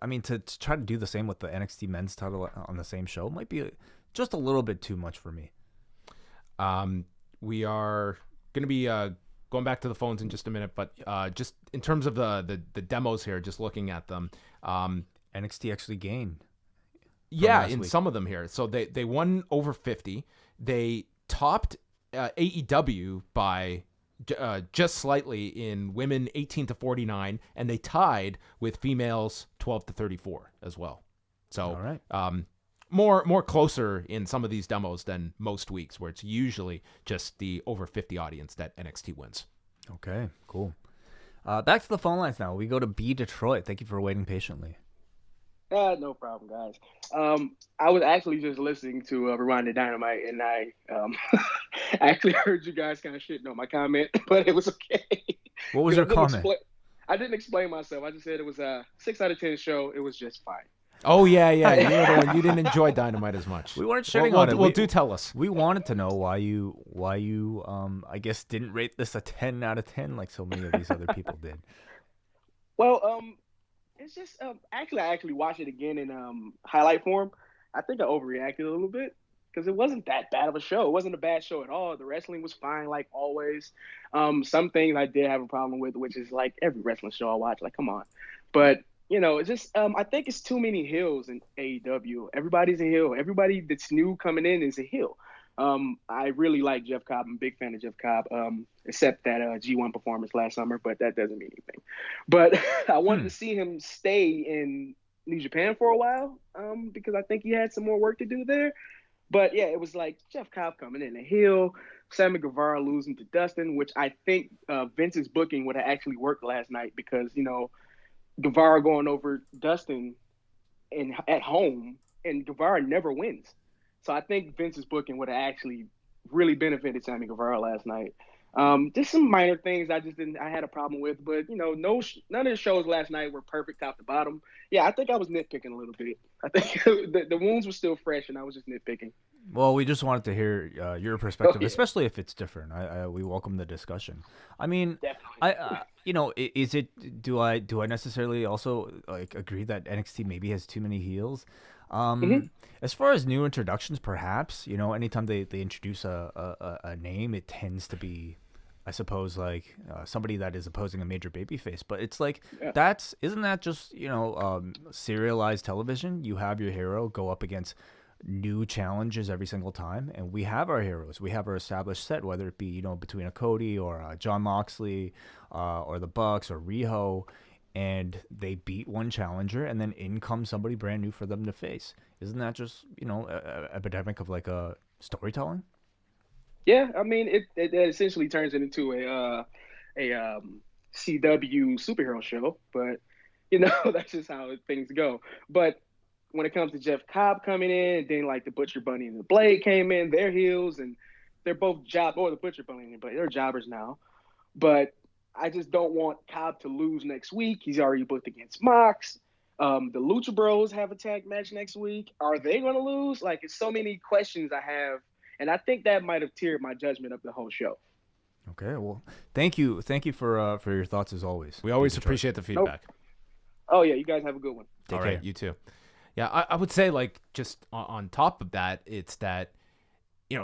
I mean, to try to do the same with the NXT men's title on the same show might be just a little bit too much for me. We are going to be going back to the phones in just a minute, but just in terms of the demos here, just looking at them. NXT actually gained. Yeah, in some of them here. So they won over 50. They topped AEW by just slightly in women 18 to 49, and they tied with females 12 to 34 as well. So all right. More closer in some of these demos than most weeks, where it's usually just the over 50 audience that NXT wins. Okay, cool. Back to the phone lines now. We go to B Detroit. Thank you for waiting patiently. No problem, guys. I was actually just listening to Rewind to Dynamite, and I actually heard you guys kind of shitting on my comment, but it was okay. What was your comment? I didn't explain myself. I just said it was a 6 out of 10 show. It was just fine. Oh, yeah. You were the one. You didn't enjoy Dynamite as much. We weren't shitting on it. Well, do tell us. We wanted to know why you I guess didn't rate this a 10 out of 10 like so many of these other people did. Well, it's just I actually watched it again in highlight form. I think I overreacted a little bit because it wasn't that bad of a show. It wasn't a bad show at all. The wrestling was fine, like always. Some things I did have a problem with, which is like every wrestling show I watch. Like, come on. But it's just I think it's too many heels in AEW. Everybody's a heel. Everybody that's new coming in is a heel. I really like Jeff Cobb. I'm a big fan of Jeff Cobb, except that G1 performance last summer, but that doesn't mean anything. But I wanted to see him stay in New Japan for a while because I think he had some more work to do there. But, yeah, it was like Jeff Cobb coming in a heel, Sammy Guevara losing to Dustin, which I think Vince's booking would have actually worked last night because, Guevara going over Dustin at home, and Guevara never wins. So I think Vince's booking would have actually really benefited Sammy Guevara last night. Just some minor things I had a problem with, but none of the shows last night were perfect top to bottom. Yeah, I think I was nitpicking a little bit. I think the wounds were still fresh, and I was just nitpicking. Well, we just wanted to hear your perspective, especially if it's different. We welcome the discussion. I mean, definitely. Is it? Do I necessarily also like agree that NXT maybe has too many heels? As far as new introductions, perhaps anytime they introduce a name, it tends to be, I suppose, like somebody that is opposing a major babyface. But it's like isn't that just serialized television? You have your hero go up against new challenges every single time, and we have our heroes. We have our established set, whether it be between a Cody or John Moxley, or the Bucks or Riho, and they beat one challenger, and then in comes somebody brand new for them to face. Isn't that just a epidemic of like a storytelling? Yeah, I mean it essentially turns it into a CW superhero show, but that's just how things go. But when it comes to Jeff Cobb coming in, then like the Butcher Bunny and the Blade came in, they're heels, and they're both the Butcher Bunny, but they're jobbers now. But I just don't want Cobb to lose next week. He's already booked against Mox. The Lucha Bros have a tag match next week. Are they going to lose? Like, it's so many questions I have, and I think that might have tiered my judgment of the whole show. Okay, well, thank you for your thoughts as always. We always appreciate the feedback. Nope. Oh yeah, you guys have a good one. All right, you too. Yeah, I would say, like, just on top of that, it's that,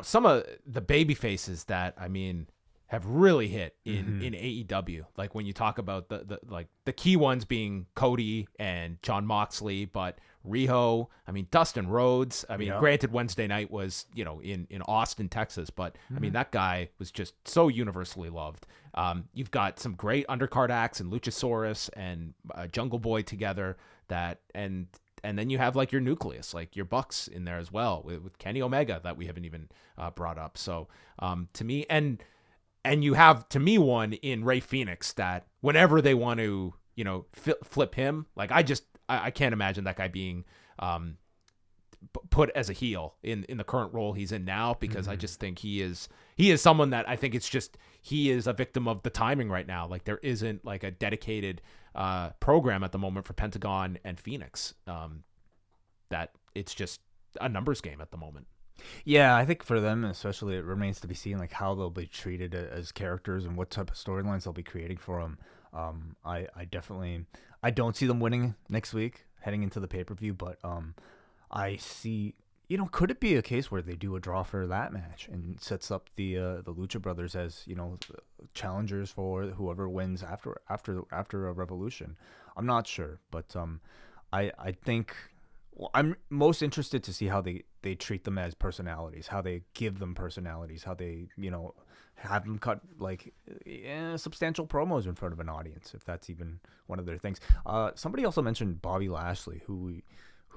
some of the baby faces that, I mean, have really hit in AEW. Like, when you talk about the key ones being Cody and John Moxley, but Riho, I mean, Dustin Rhodes. I mean, granted, Wednesday night was, in Austin, Texas, but I mean, that guy was just so universally loved. You've got some great undercard acts and Luchasaurus and Jungle Boy together and then you have like your nucleus, like your Bucks in there as well with Kenny Omega that we haven't even brought up. So to me, and you have, to me, one in Rey Fenix that whenever they want to, flip him, like I can't imagine that guy being put as a heel in the current role he's in now, because I just think he is someone that I think it's just, he is a victim of the timing right now. Like, there isn't like a dedicated program at the moment for Pentagon and Phoenix, that it's just a numbers game at the moment. Yeah, I think for them especially, it remains to be seen like how they'll be treated as characters and what type of storylines they'll be creating for them. I don't see them winning next week heading into the pay-per-view, but I see, could it be a case where they do a draw for that match and sets up the Lucha Brothers as, challengers for whoever wins after a Revolution? I'm not sure, but I think, I'm most interested to see how they treat them as personalities, how they give them personalities, how they, have them cut like substantial promos in front of an audience, if that's even one of their things. Somebody also mentioned Bobby Lashley,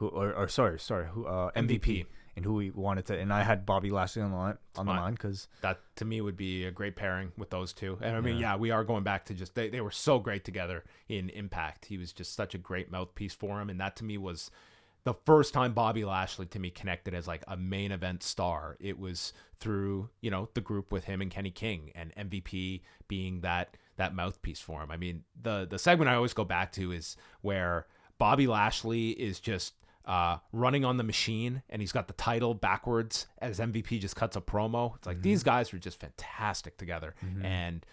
MVP, and who we wanted to, and I had Bobby Lashley on the line because that to me would be a great pairing with those two. And I mean, we are going back to just they were so great together in Impact. He was just such a great mouthpiece for him, and that to me was the first time Bobby Lashley to me connected as like a main event star. It was through, the group with him and Kenny King, and MVP being that mouthpiece for him. I mean, the segment I always go back to is where Bobby Lashley is just running on the machine, and he's got the title backwards as MVP just cuts a promo. It's like these guys were just fantastic together, and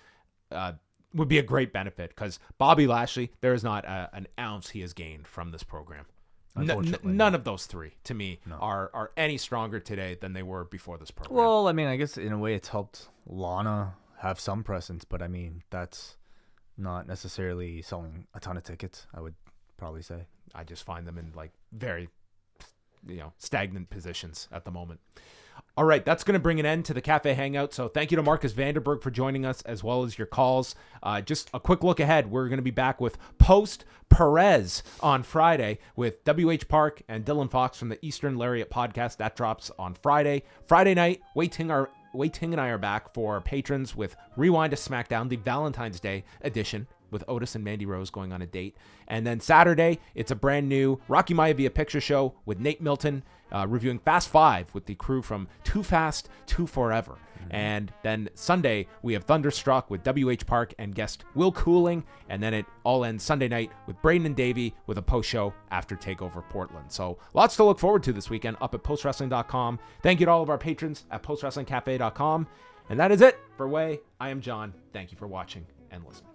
would be a great benefit, because Bobby Lashley, there is not an ounce he has gained from this program. None of those three, to me, are any stronger today than they were before this program. Well, I mean, I guess in a way it's helped Lana have some presence, but I mean, that's not necessarily selling a ton of tickets, I would probably say. I just find them in like very, stagnant positions at the moment. All right, that's going to bring an end to the Café Hangout. So thank you to Marcus Vanderberg for joining us, as well as your calls. Just a quick look ahead. We're going to be back with Post Perez on Friday with W.H. Park and Dylan Fox from the Eastern Lariat podcast. That drops on Friday. Friday night, Wai Ting and I are back for patrons with Rewind to SmackDown, the Valentine's Day edition, with Otis and Mandy Rose going on a date. And then Saturday, it's a brand new Rocky Maivia picture show with Nate Milton, reviewing Fast 5 with the crew from Too Fast, Too Forever. And then Sunday, we have Thunderstruck with W.H. Park and guest Will Cooling. And then it all ends Sunday night with Braden and Davey with a post-show after TakeOver Portland. So lots to look forward to this weekend up at postwrestling.com. Thank you to all of our patrons at postwrestlingcafe.com. And that is it for Wai. I am John. Thank you for watching and listening.